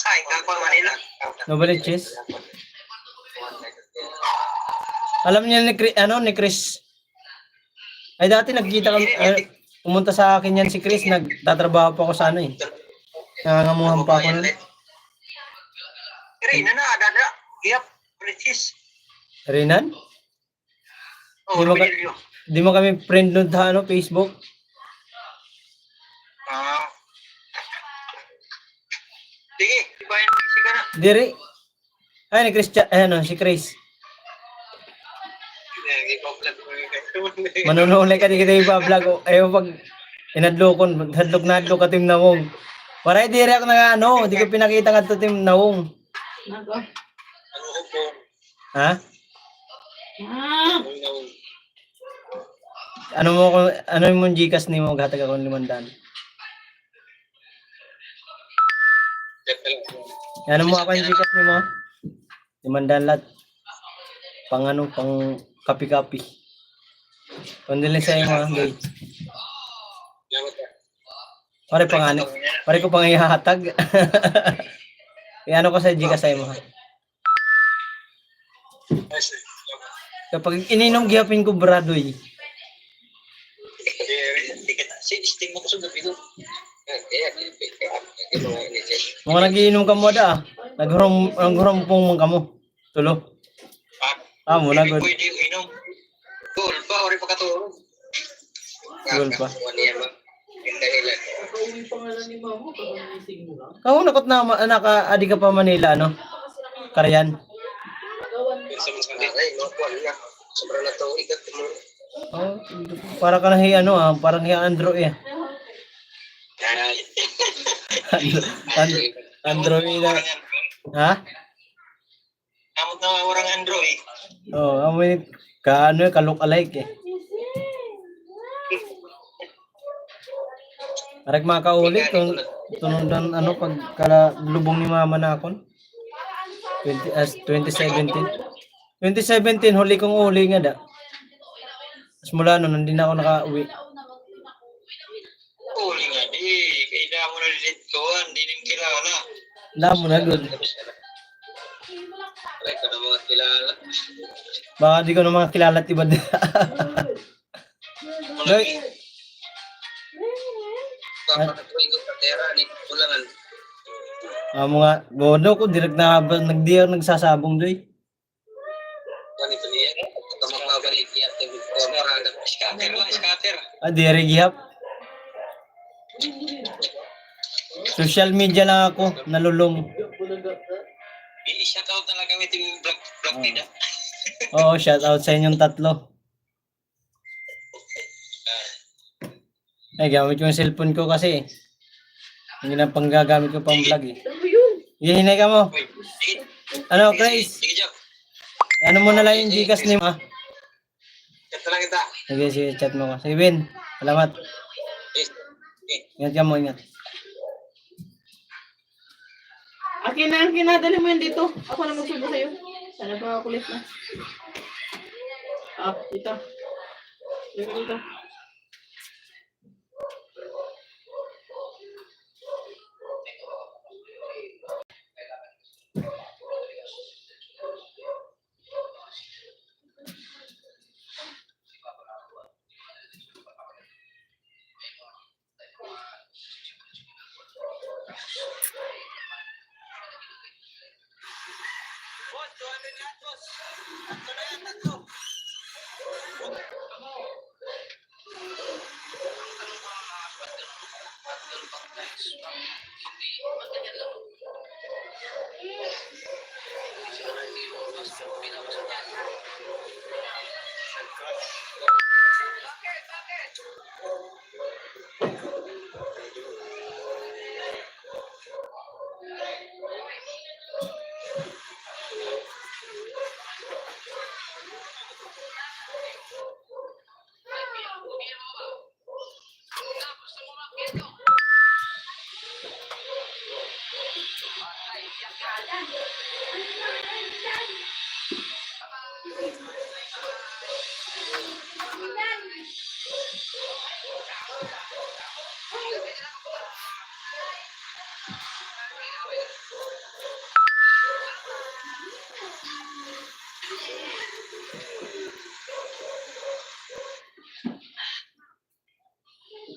Ay, kakwa Manila. Novaliches. Alam niya ni Chris, ni Chris. Ay dati nagkita kami, pumunta sa akin yan si Chris, nagtatrabaho pa ako sa ano eh. Nangangamuhan pa ako nun. Rina na, dada. Yep, British. Renan? Oh, Rogelio. Di mo kami friend nun sa Facebook? Sige, ibayan mo ka na. Diri. Ay, ni Chris, si Chris. Manunulay ka di kita ipa-vlog. Ayaw pag inadlokon, hadlok ka tim nawong. Para diri ako nga di ko pinakita nga to tim nawong. Nako. Ha? Ano mo Gcash nimo gatag ako 500. Ano mo ako yung Gcash nimo? 500 lat. Pang kapi-kapi. Kondilin sa iyo gay. Pare ko pang ihahatag. Ano ko sa Gcash sa mo ha? Kapag ininom gihapin ko bradoy. Sting mo ko sa gabi no. Mga nagiinom ka mo da. Naghurom pong mga mo. Tulo. Mo na good. Pwede inom. Cool pa ori pa katulog. Cool pa. Nakauwi pa nga lang ni Mamo, pag-gising mo lang. Kung nakot na naka-adi ka pa Manila Karayan. Sobrang na to ikat mo. Oh, para ka na parang Andro eh. Android na. Ha? Amot na orang Android. Oh, amoy ka-look-alike eh. Arek makaulit tunundan pag kala lubong ni mama na akon. 2017. 2017 huli kong uli nga da. Mula nun hindi na ako nakauwi. Uli nga di kaya mo na dito hindi rin kilala. Damo na good. Ay ka na mga kilala. Baka di ko na mga kilala at iba din. Papakatuloy ko sa tera ni kulangan. Mga bono ko direct na nagdiyan nagsasabong doy. Ganito niya. Kamang mabalik yan. Scatter. Dire gihap. Social media lang ako, nalulong. I-shout out na lang gamit yung vlog nila. Oo, shout out sa inyong tatlo. Ay, gamit ko yung cellphone ko kasi. Hindi na pang gagamit ko pang vlog eh. Hihinay ka mo. Ano, Chris? Sige, Joe. Ano mo na lang yung Gcash ni mo. Ito lang kita. Sige, chat mo ko. Sige, Ben. Salamat. Ingat ka mo, ingat. Akin na, dali mo yun dito. Ako na magsubo sa'yo. Sana pa kulit na. Dito. Dito.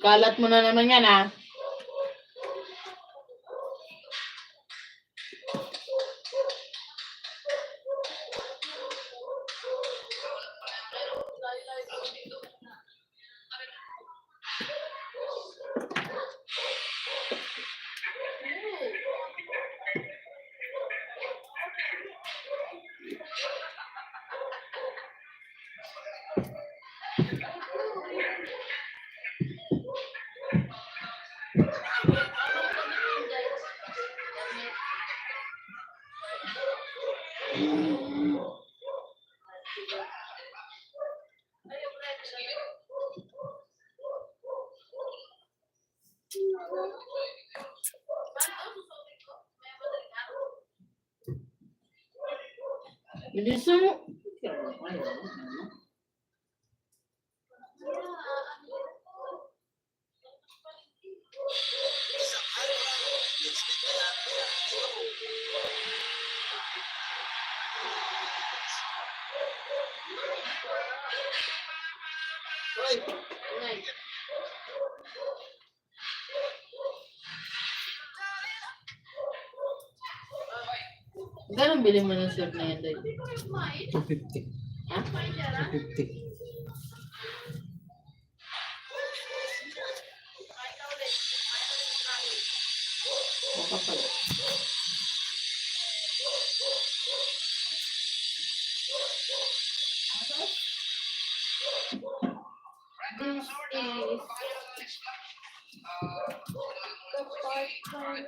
Kalat mo na naman yan, ah. Bilisan mo. Gano'ng bili mo ng shirt na yan, Day? 250. Ha? 250. Baka pala. This is the part from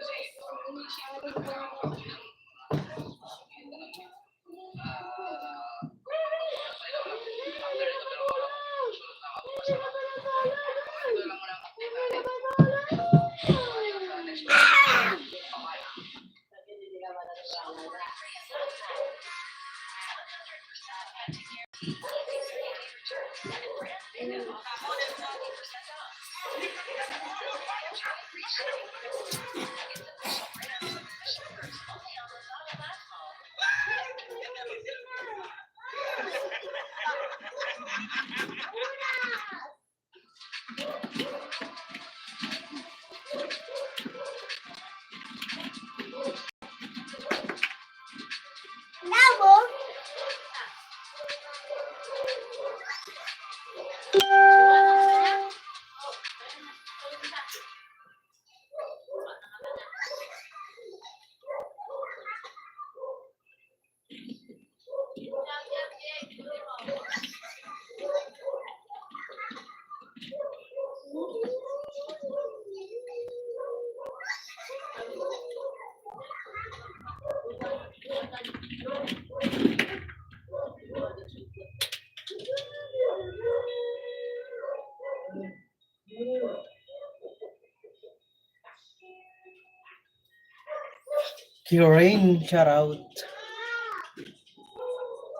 Kirain, shout out.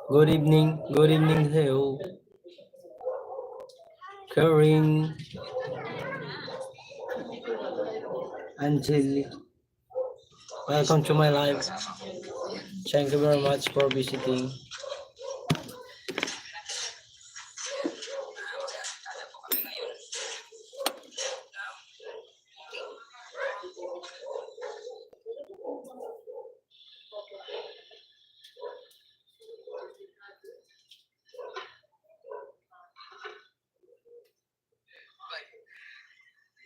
Good evening sa'yo. Kirain. Angel. Welcome to my live. Thank you very much for visiting.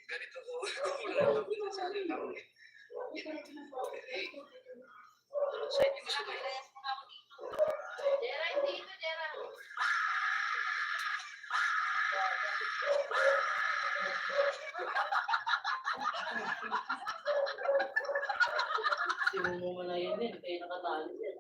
Ganito ko wala na sa akin lang. Sa inyo gusto ko. Sino mo man na yun din, kaya nakatali yan.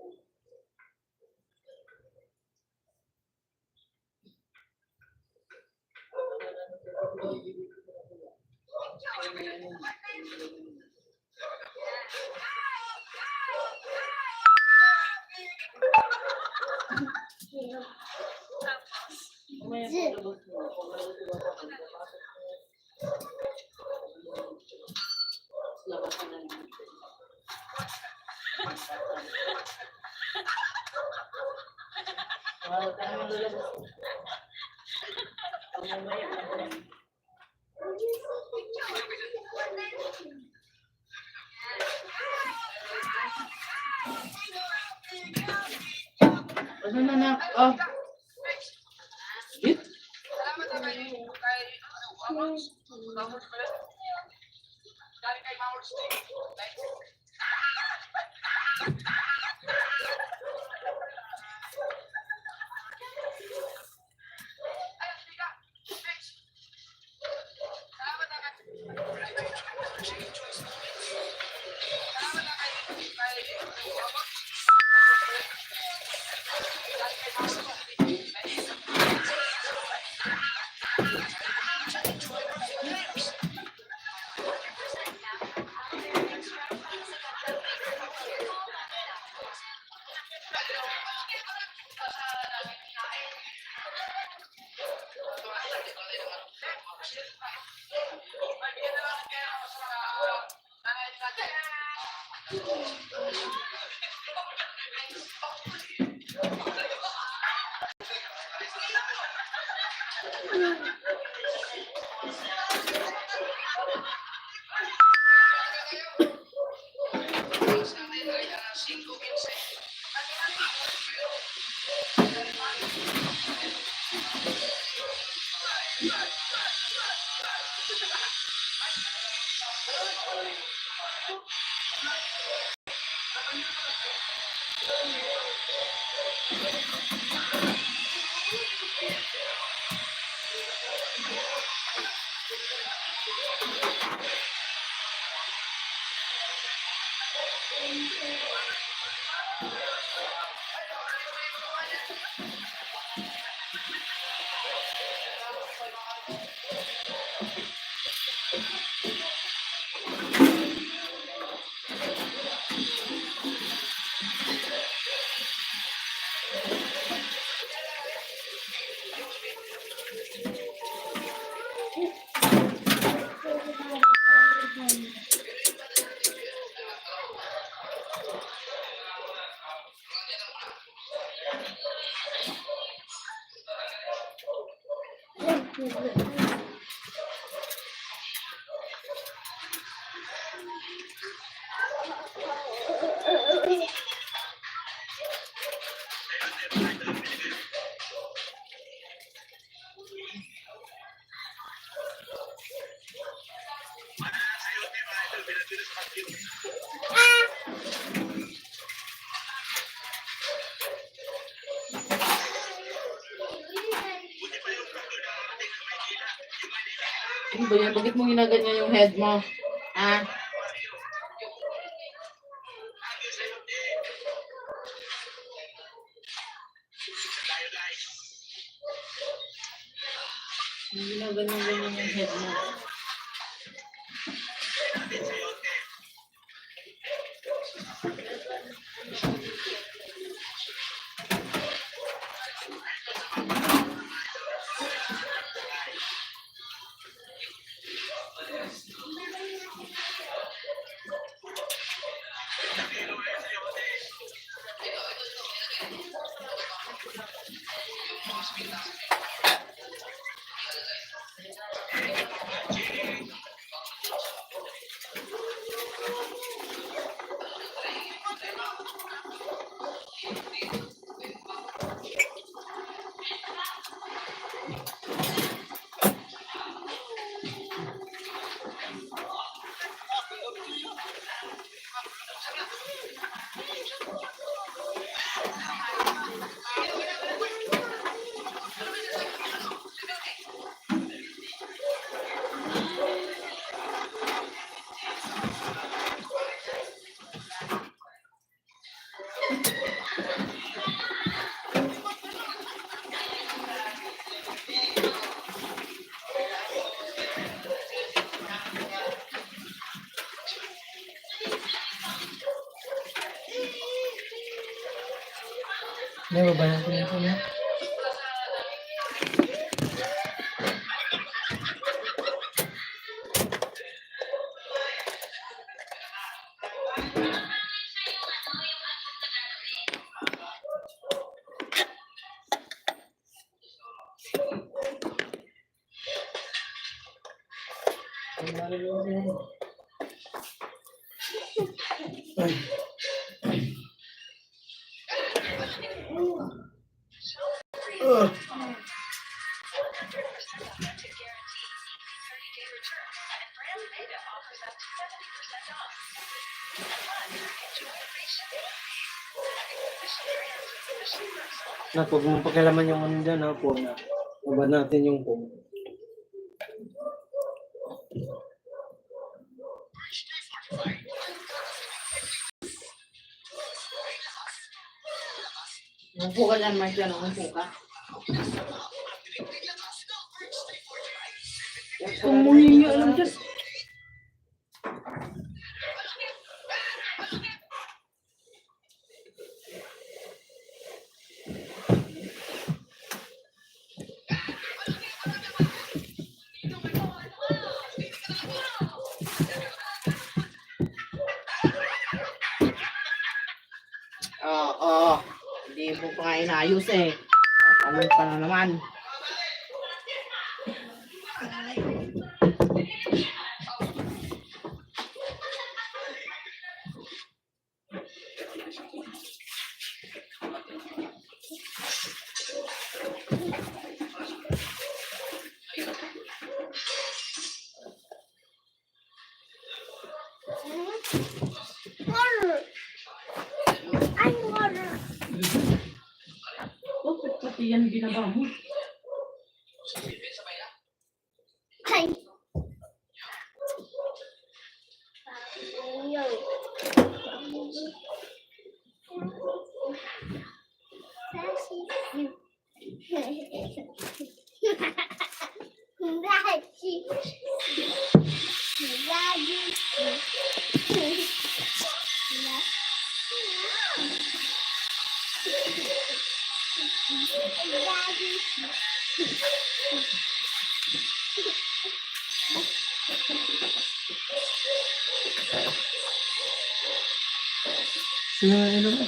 Ano na na? Oh. It? Ano ba yan? Bakit mo ginaganyan yung head mo? Ah? Ginaganyan yung head mo. Hindi ba natin ito niya? Na, huwag mong pakialaman yung ano dyan, ha, po na. Babad natin yung po. Umupo ka dyan, Marciano. Umupo ka. Kung muli niyo alam dyan. Oo. Hindi mo pa nga inayos eh. Ano pa na naman? Water. I'm water. Bakit pati yan ginagawa mo? Ay. Yo. Sino na ilo mo?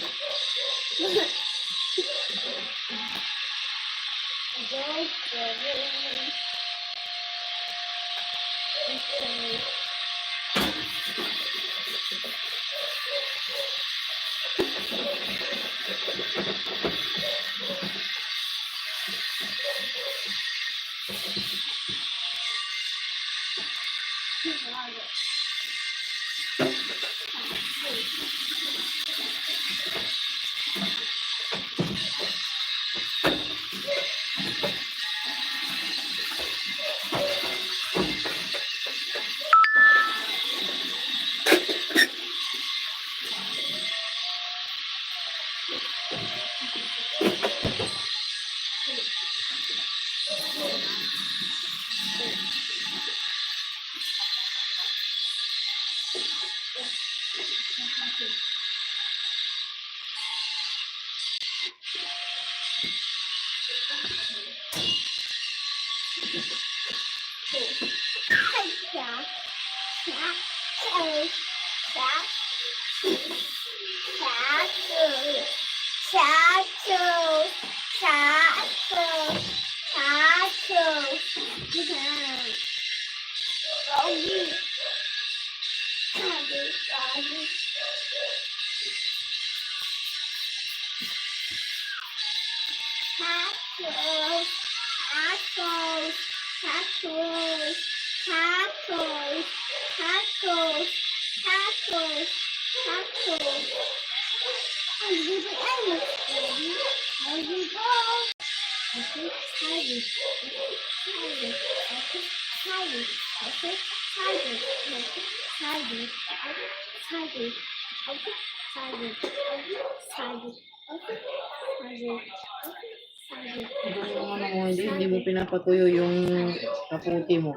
Hindi mo pinapatuyo yung kaputi mo.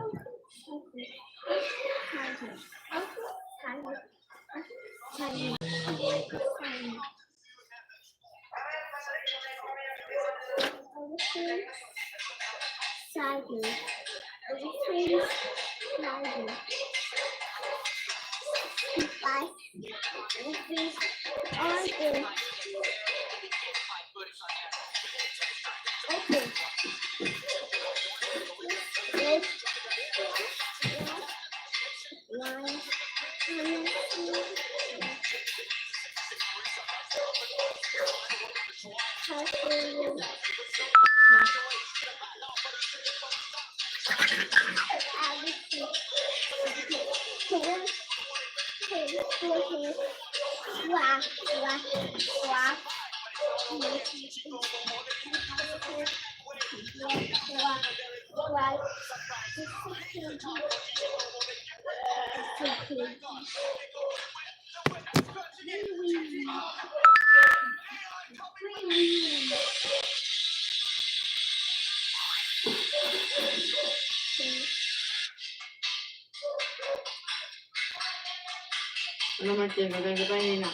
Ano Martin, gagawin ka tayo nina.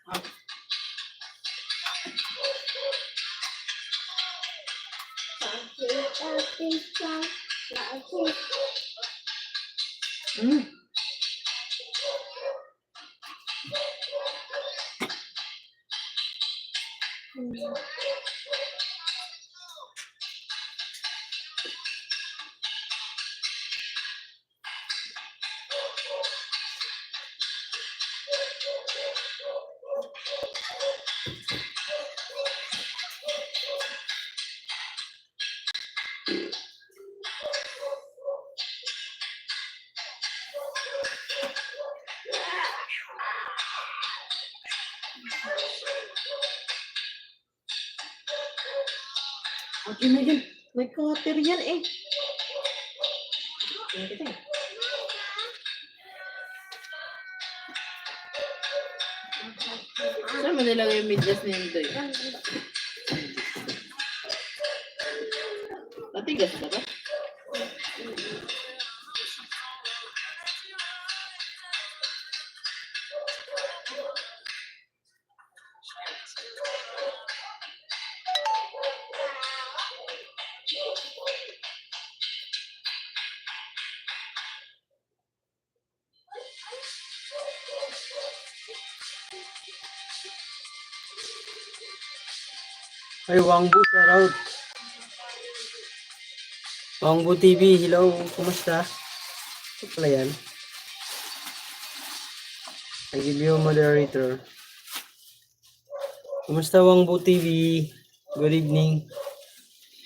Ah, hmm. Okay na yan. May cutter yan eh. Tingnan kita eh. Saan mo nilagay yung medyas niya nito eh? Matigas ba ba? Ay, Wangbu, shout out. Wangbu TV, hello, kumusta? Ito pala yan. I give you a moderator. Kumusta Wangbu TV? Good evening.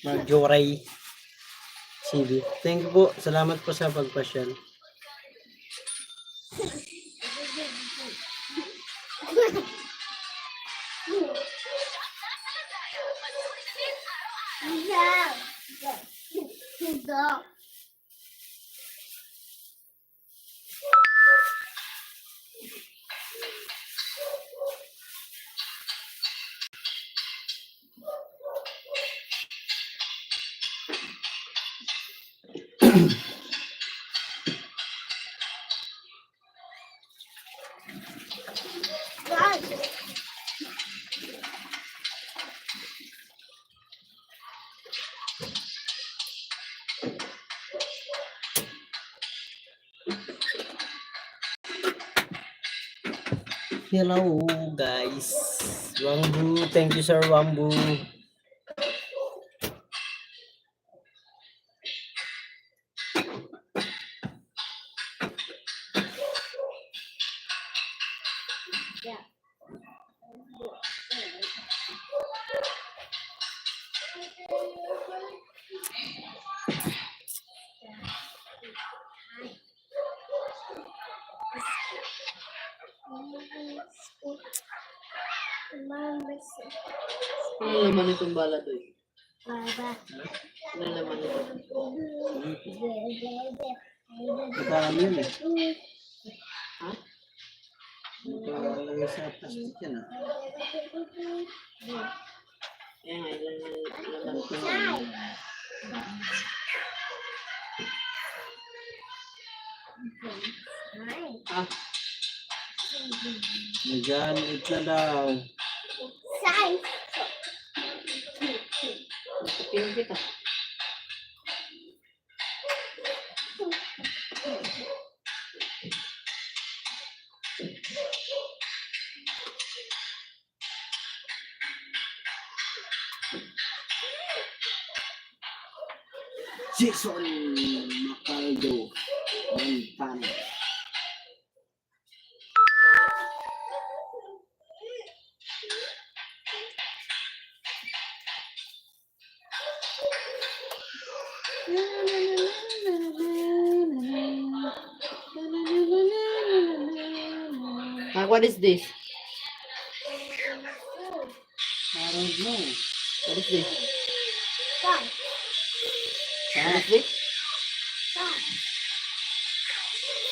Magjoray. CV. Thank you po. Salamat po sa pagpasyal. Hello guys. Wangbu, thank you sir Wangbu. Ano laman itong bala to eh? Ano laman ito? Madami yun eh. Ha? Ito sa plastic yan ah. Kaya nga, ilan na laman ito. Ah, Nag-aanit na daw. nasipin kita. Jason Macaldo Montana. What is this? I don't know. What is this? Song. What is this? Song.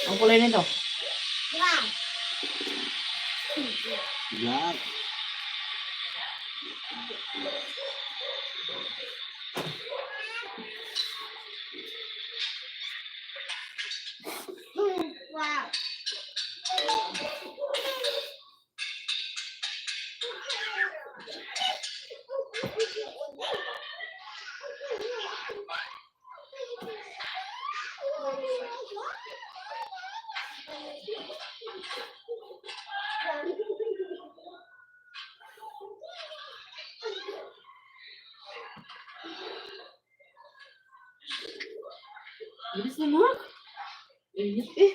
Ang kulay nito? Brown. Black. Wow. Bilis naman. Init eh.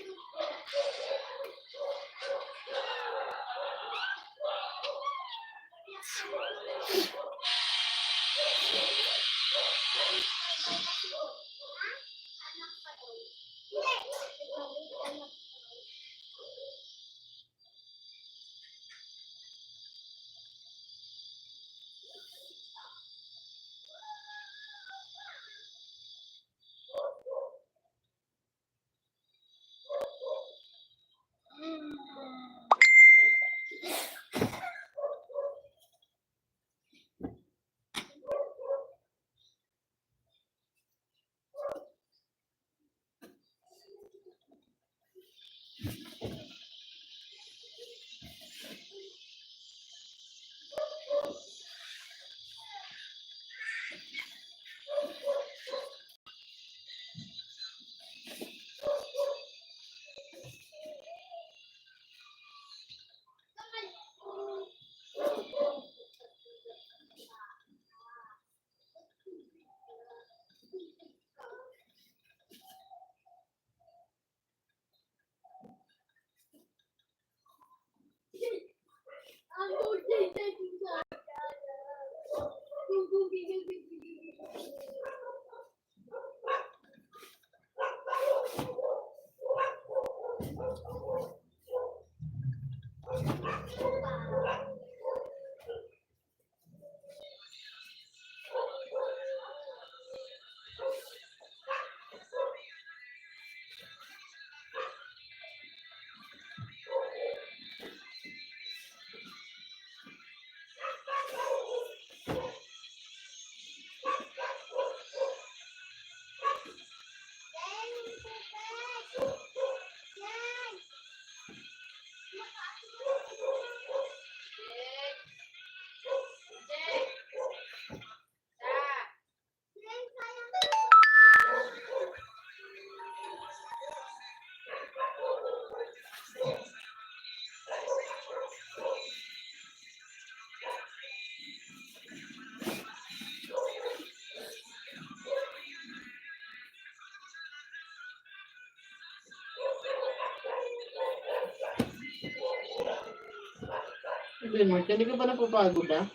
Mark, hindi ka ba napapagod ah?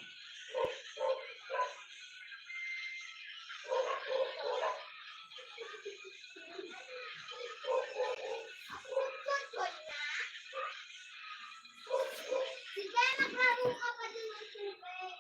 Sige, maglaro ka pa din ng tubig.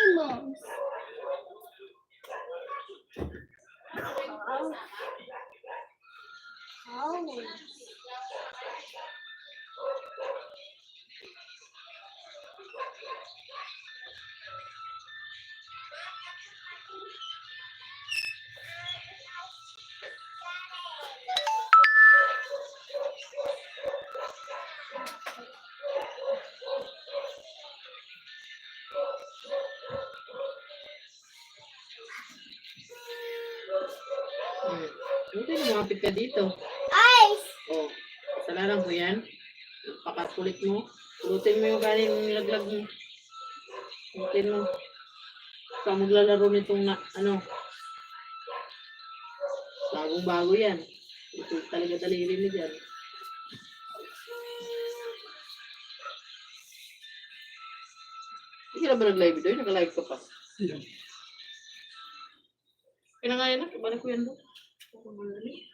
Animals. Oh. Ito, lumapit ka dito. Ice! Oh, kasalanan ko yan. Pakakulit mo. Pulutin mo yung kanin ng laglag mo. Pulutin mo. Ikaw maglalaro nitong na, ano. Bagong-bago yan. Ito talaga daliri mo dyan. Hindi ka na ba nag-live doon? Nag-live ka pa. Pinangayan na. Balik ko yan doon. Hindi.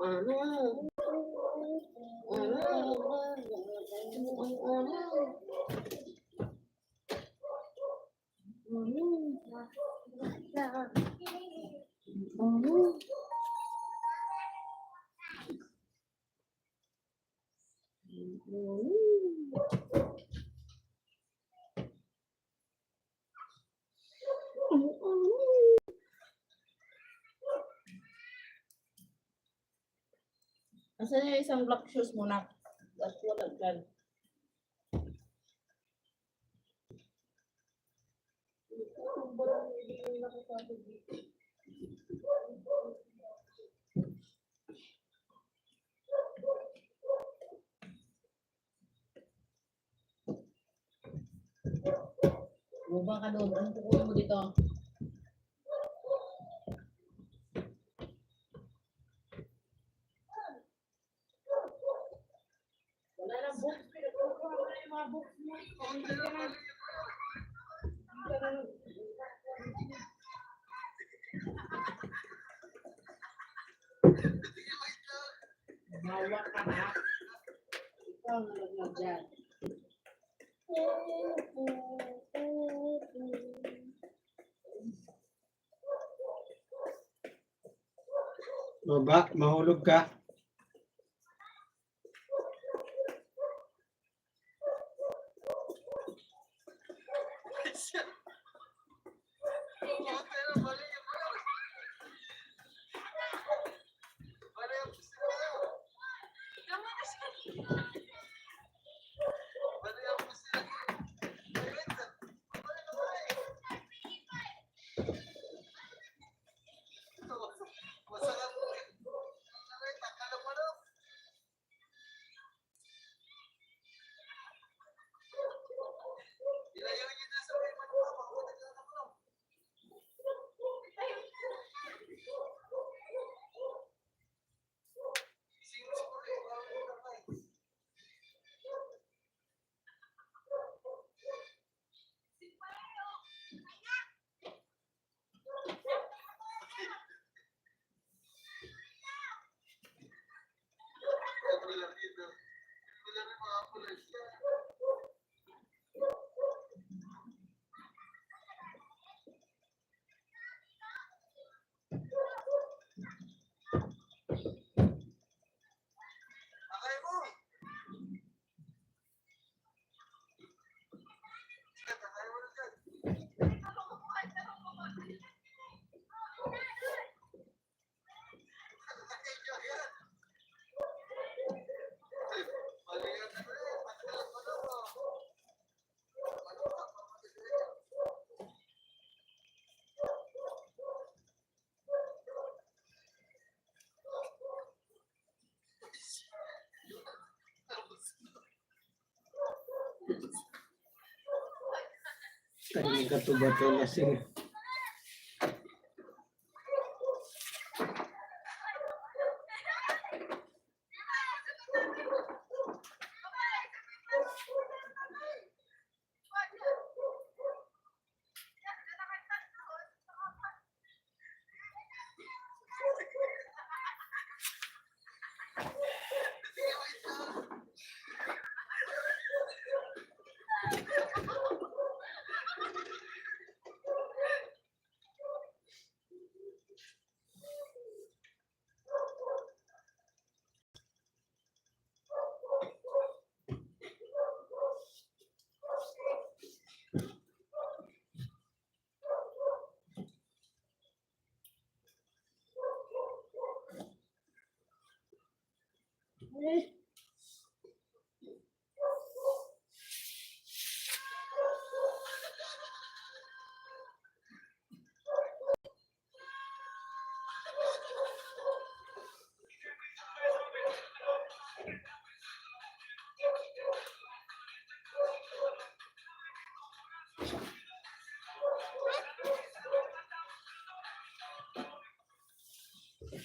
Ano? Asan yung isang black shoes mo na? At wala dyan. Bumaba ka doon. Anong kukunin mo dito? Wala na book. Pinagkukuha mo na yung mga book mo. Hindi ka na. Bawa ka na. Ikaw ang nalaglag dyan. Baba, mahulog ka. Tadi katubato lasing.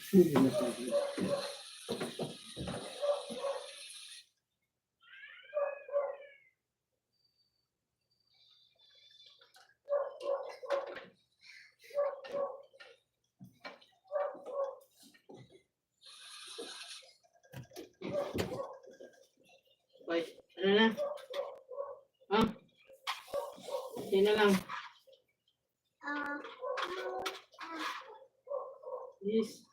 Hoy, ano na? Ha? Sino lang? Ah, Yes.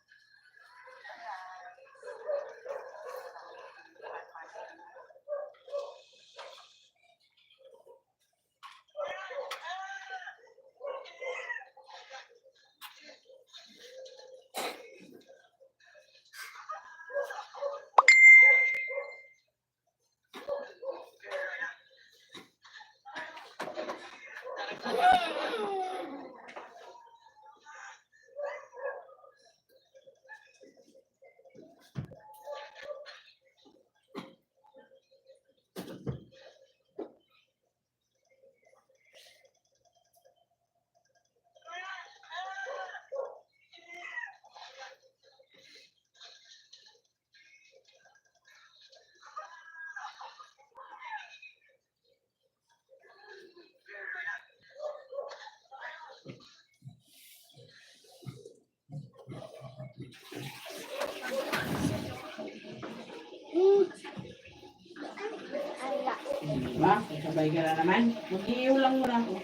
Ba? Sabay ka na naman. Mag-iiw lang muna ako.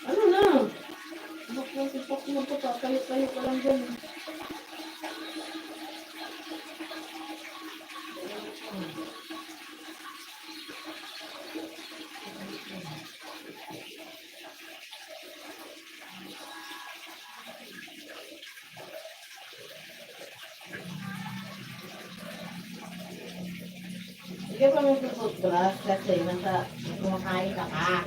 Ano na? Bakit mo pa tayo-tayo ka lang dyan. Sige pa mo toothbrush kasi nasa kumakain ka ka.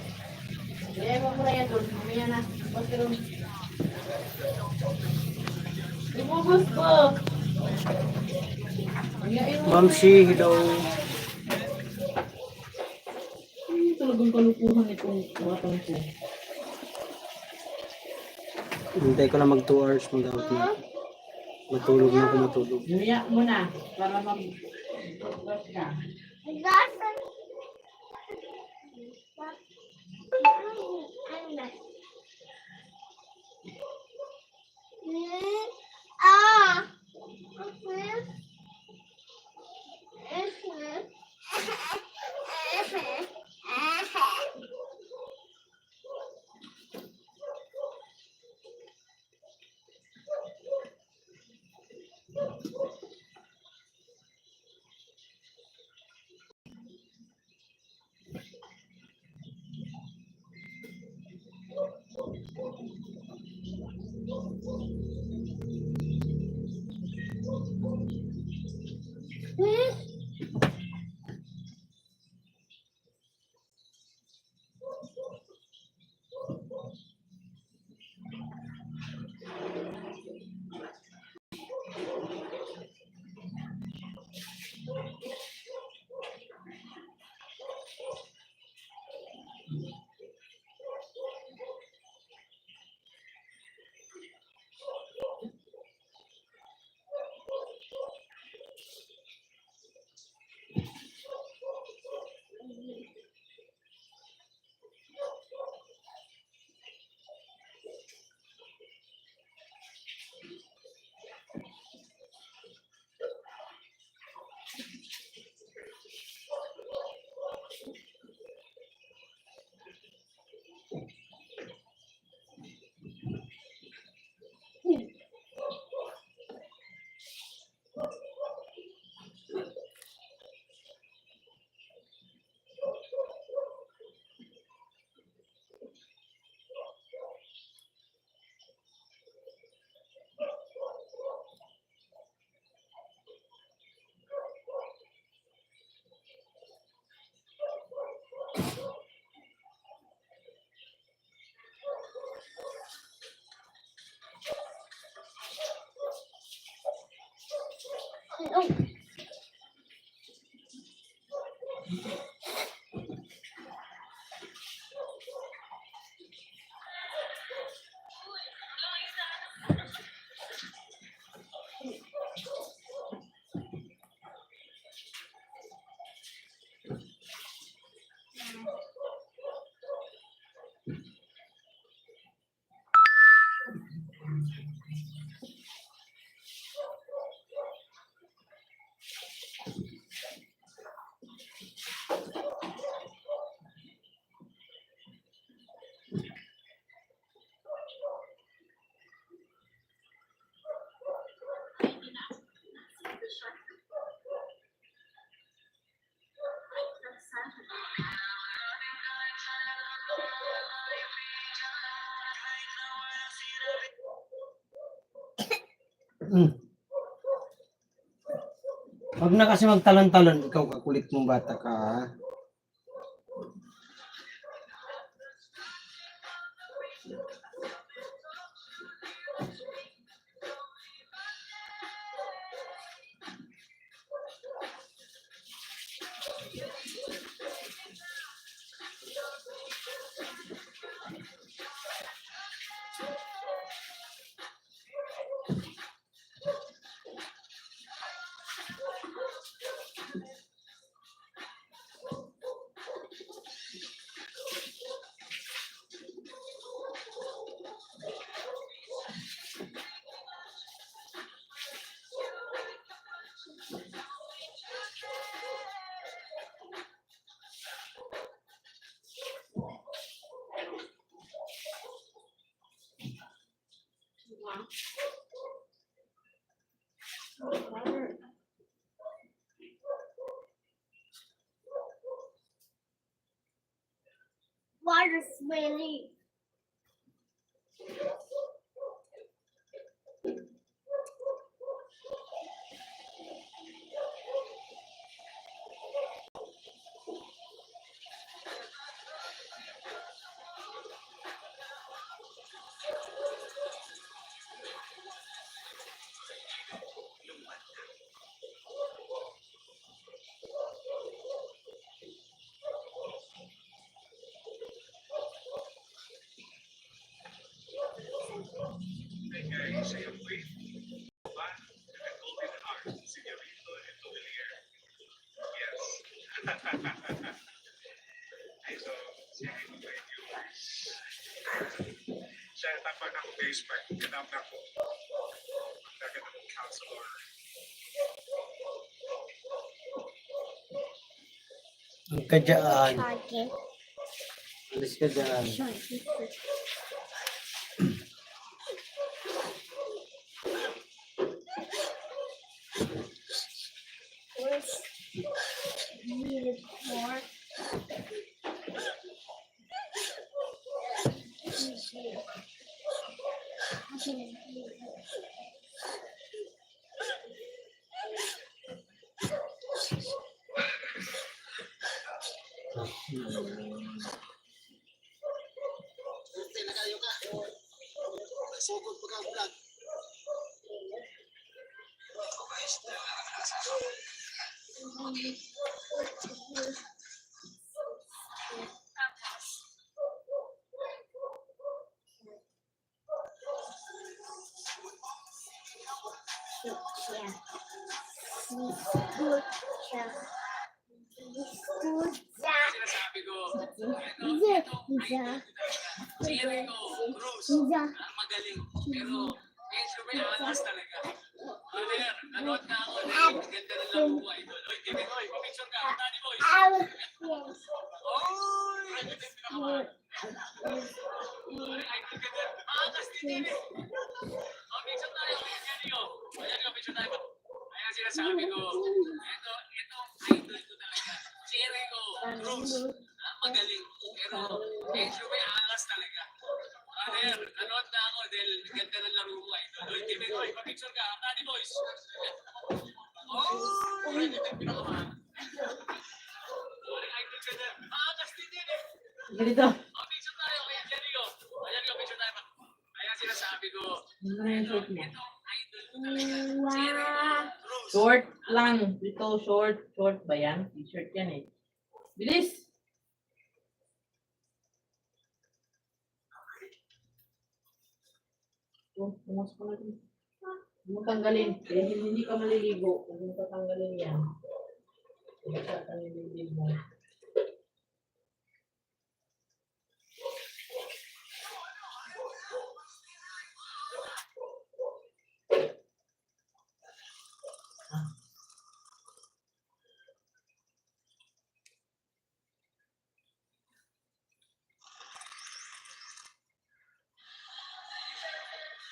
Sige mo muna yan doon. Mamaya na. Basta doon. Ibubos ko. Mamsi, hello. Talagang kalukuhan itong batang ko. Hintay ko lang mag 2 hours mag-out na. Matulog na ako matulog. Luya mo na para mag-toothbrush ka. gasa. Ano na? Ah! Okay. Mm. Huwag na kasi magtalon-talon. Ikaw kakulit mong bata ka. Ha? Water smelly. Siya tapa na ko basement. Ganap na ko. Dagat ng counselor. Ang kadyaan. Target. Alis ka dyan. Needed more. Sugod pa ka vlog. Sinasabi ko, magaling. Pero, medyo may anas talaga. Brother, nanood na ako. Ganda ng laro mo, idol. Oy, Kevin, oy, picture ka. Tani boys. Oy! Ay, ito yung pinakaman. Ay, idol ka din. Akas din eh. O, picture tayo. Ayan yung picture tayo. Ayan sinasabi ko. Ito, idol ko talaga. Si Erico Cruz. Magaling. Pero, medyo may anas talaga. Brother, nanood na ako dahil ganda ng laro mo, idol. Oy, Kevin, oy, picture ka. Tani boys. Oy! Ay, ito yung pinakaman. Ay, idol ka din. Akas din eh. Ganito. O, picture tayo. Ayan, Jericho. Ayan yung picture tayo. Ayan sinasabi ko. Ito, idol ko talaga. Si Erico Cruz. Short lang. Ito, short. Short ba yan? T-shirt yan eh. Bilis! Pumas ko natin. Huwag mo tanggalin. Dahil hindi ka maliligo. Huwag mo tatanggalin yan. Huwag mo tatanggalin mo.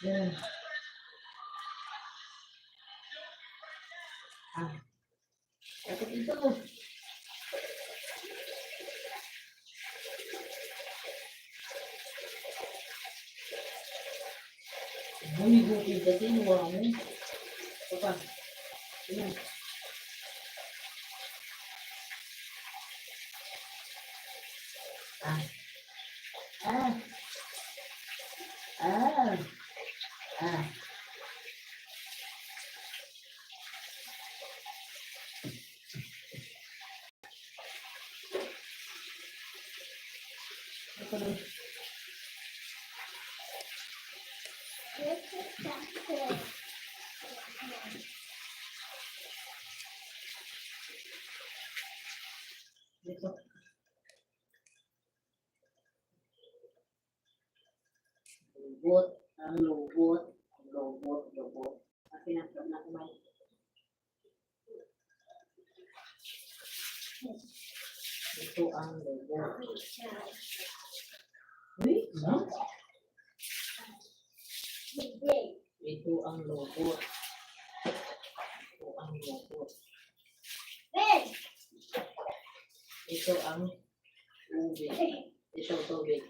Yan. Dapat ito. Bumibukid kasi nuwa mo. Papa. Ayan. Ah. Ah. Ah. Ah. Ito na. Dito. Lubot, ang lubot, lubot, lubot. Akin na kumain. Ito ang lubot. Uy, no? Ito ang lubot. Ito ang lubot. Ito ang tubig. Ito ang tubig.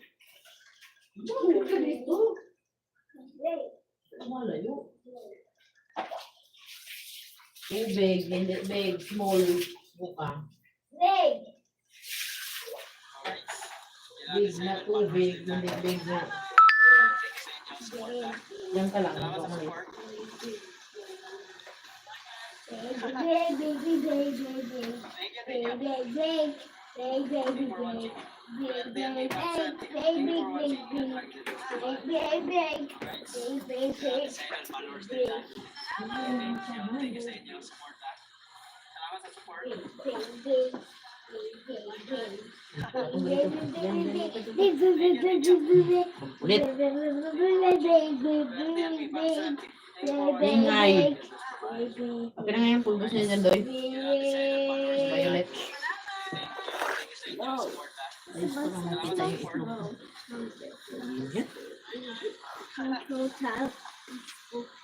Ano ka dito? Malayo. Tubig, hindi big, small, buka. Big na tubig, hindi big na. Yan ka lang. Ito ang ulit. Ulit. Ingay. Okay na nga yung pulbos niya dyan, Doy. Violet. Gusto ko makita yung itlog. Yan.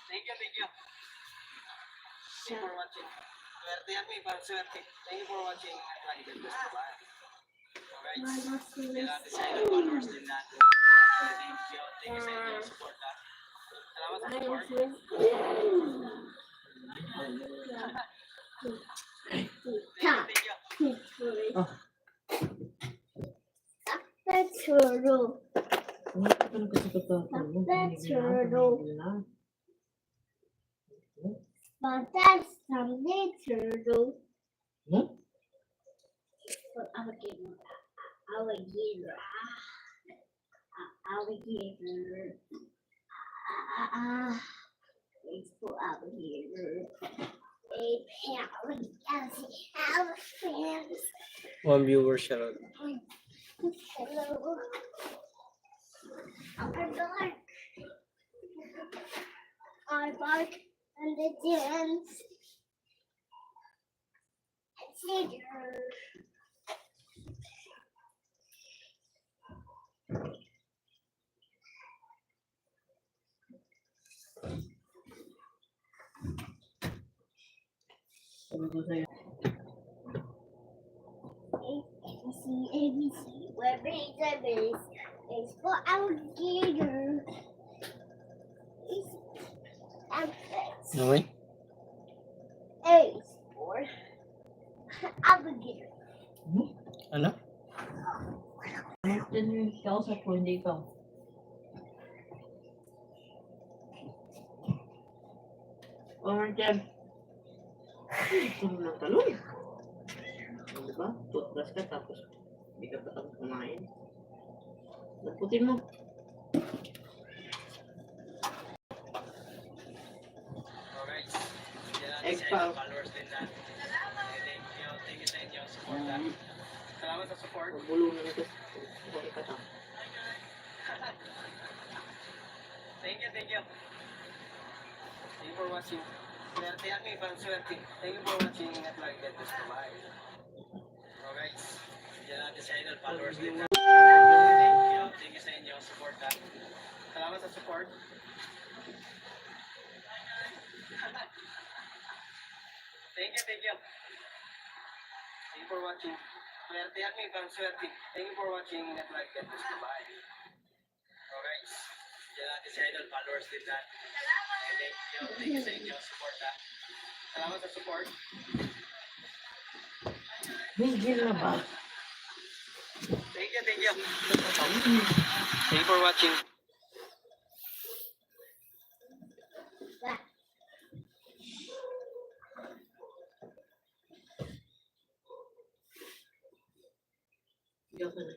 Thank you. Thank you for watching. Swerte yan, may parang swerte. Thank you for watching. Alright. Designer followers din natin. Thank you. Thank you sa inyong support. Salamat sa support. That's true. Ano kasi ito? That's true. But that's something true. Alligator. Alligator. Alligator. It's for alligator. A elephants. One viewer shout out. Hello. Our dog. I bark and the dance. Sabi ko sa'yo. ABC, where is it's for alligator. It's elephants. Okay? A is for alligator. Ano? Yan yung kausap ko, hindi ikaw. Oh, Martin. Ito ng talon. Diba? Toothbrush ka tapos hindi ka pa tapos kumain. Naputin mo. Alright. Egg pal. Followers din natin. Thank you sa inyong support. Salamat sa support. Magbulungan ito. Bakit ka tam? Thank you. Thank you for watching. Swerte yan, may parang swerte. Thank you for watching. Ingat lang. Get this to bye. Alright. Diyan natin sa idol followers din natin. Thank you sa inyong support. Salamat sa support. Thank you. Thank you for watching. Swerte yan, may parang swerte. Thank you for watching. Ingat lang. Get this to bye. Alright. Diyan natin sa idol followers. followers din na. Thank you sa inyong support ha. Salamat sa support. Bigil na ba? Thank you, thank you. Thank you for watching. Joke na.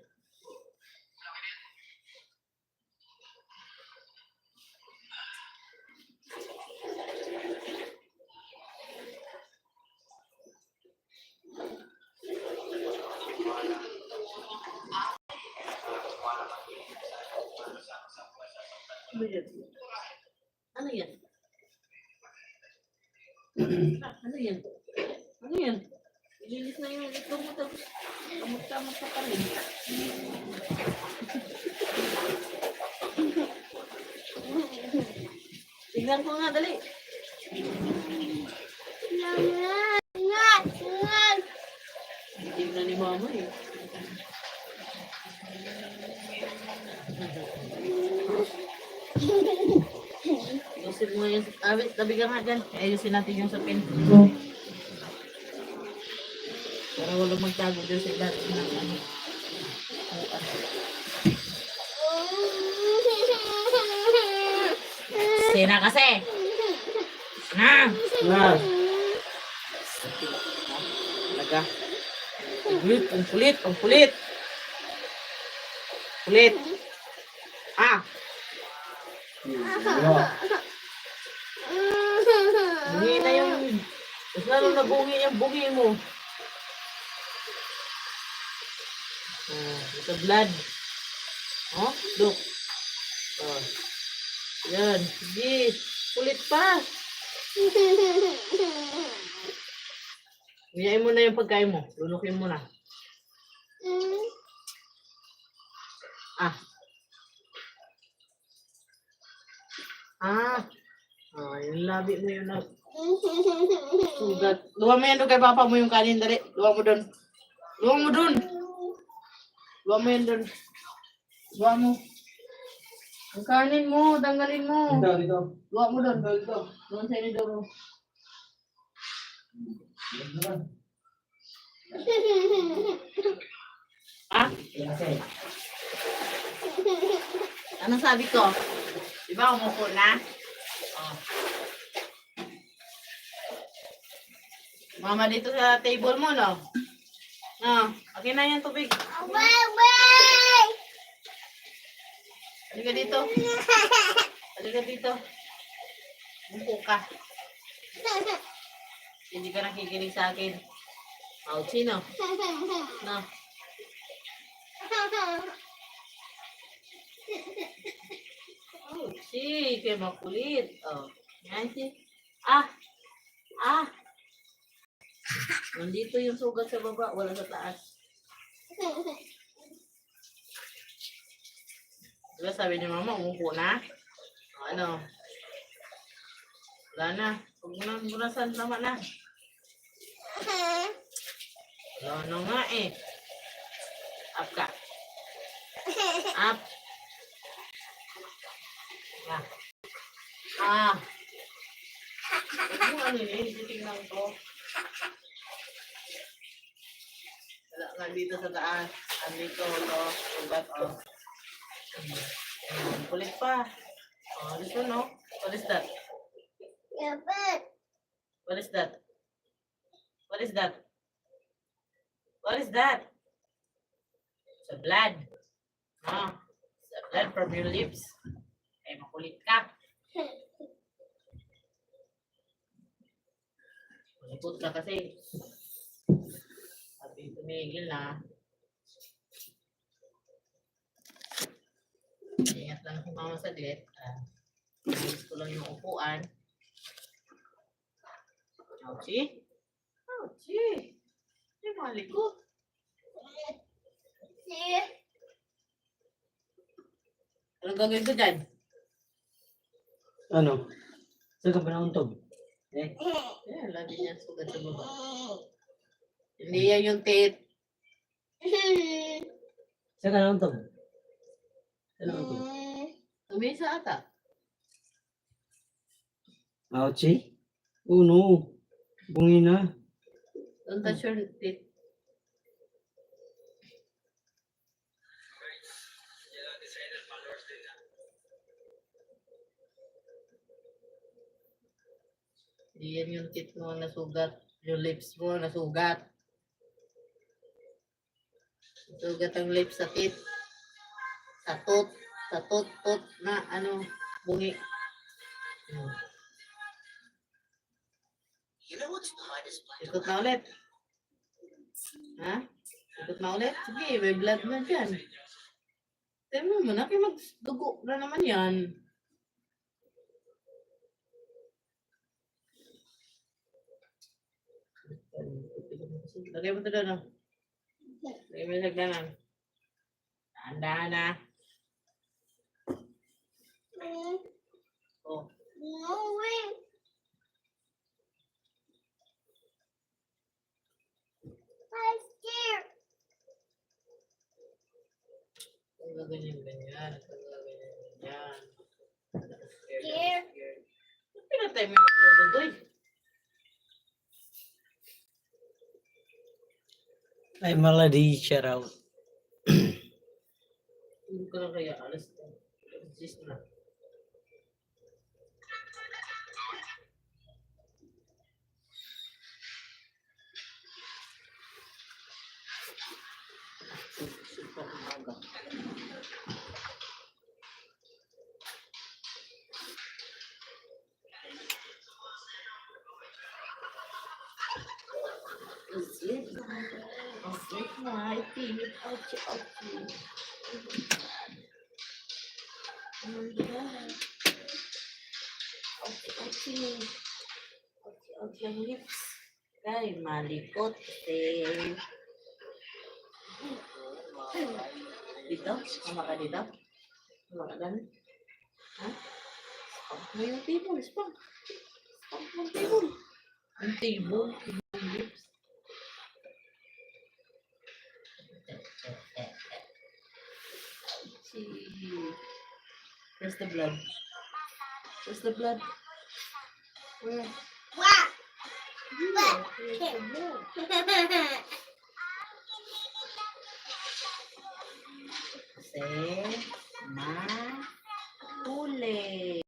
Ano yan? Ano yan? Ano yan? Ano yan? Ilinis na yung ito mo tapos kamot-kamot sa paling. Tingnan ko nga, dali. Tingnan ni mama eh. Ayusin mo yung... Tabi ka nga dyan. Ayusin natin yung sapin. Para walang magtago dyan sa iba't ng ano. Sina kasi! Na! Na. Talaga. Ang kulit, ang kulit. Kulit. Ah! Bungi na yung... Mas lalo na bungi yung bungi mo. Oh, ito blood. Oh, look. Oh. Yan. Sige. Kulit pa. Biyain mo na yung pagkain mo. Lunukin mo na. Ah. Ah. Ah, yung labi mo yun na. Sugat. Luwa mo yan doon kay papa mo yung kanin. Dali. Luwa mo doon. Luwa mo doon. Luwa mo yan doon. Luwa mo. Ang kanin mo. Tanggalin mo. Dito. Luwa mo doon. Dito. Doon sa inidor mo. Ah? Anong sabi ko? Di ba umupo na? Oh. Mama dito sa table mo, no? No. Okay na yan, tubig. Halika dito. Halika dito. Umupo ka. Hindi ka nakikinig sa akin. Ouchie, no? No. Ouchie, kaya makulit. Oh. Yan si. Ah! Ah! Nandito yung sugat sa baba, wala sa taas. Diba sabi ni mama, umupo na? O, ano? Wala na. Huwag mo nang bunasan, tama na. Wala na nga eh. Up ka. Up. Ah. Ah. Huwag mo ano yun, titignan ko. Wala nga dito sa taas. Andito, ito. Ugat, oh. Kulit pa. Oh, this one, no? What is that? What is that? What is that? What is that? It's a blood. Oh, it's a blood from your lips. Ay, makulit ka. Malikot ka kasi. Sabi tumigil na. Ingat lang si mama saglit. Gusto ko lang yung upuan. Ouchie? Ouchie? Ay, malikot. Anong gagawin ko dyan? Ano? Saan ka ba nauntog? Ayan, lagi niya sugat sa baba. Hindi yan yung tit. Saan ka nauntog? Saan nauntog? Tumisa ata. Ouchie? Oh no. Bungi na. Don't touch your teeth. Yan yung teeth mo nasugat. Yung lips mo nasugat. Nasugat ang lips sa teeth. Sa tooth. Sa tooth na ano, bungi. Ikot na ulit. Ha? Ikot na ulit? Sige, may blood na dyan. Temo mo na, kaya magdugo na naman yan. Lagay mo ito doon, no? Lagay mo yung sagdanan. Dahan na. Oh. No way. I'm scared. Huwag ganyan. Huwag ganyan. Scared. Pinatay mo yung ulo doon. Ay, Melody, shout out. Hindi ko na kaya alas na. Alas na. Super umaga. Sleep na. Sleep na. Ipinit. Ouchie, ouchie. Oh my God. Ouchie, ouchie. Ouchie, ouchie ang lips. Ay, malikot. Dito? Mama ka dito? Mama ka doon? Ha? Spam mo yung table. Spam. Spam mo yung table. Yung table. Yung lips. Where's the blood? Where's the blood? Where? Wow. Where's the blood? Huli.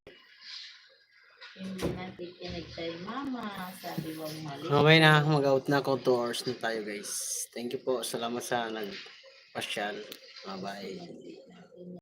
Hindi nakikinig kay mama. Sabi wag mali. Okay na, mag-out na ako. 2 hours na tayo guys. Thank you po. Salamat sa nagpasyal. Bye-bye.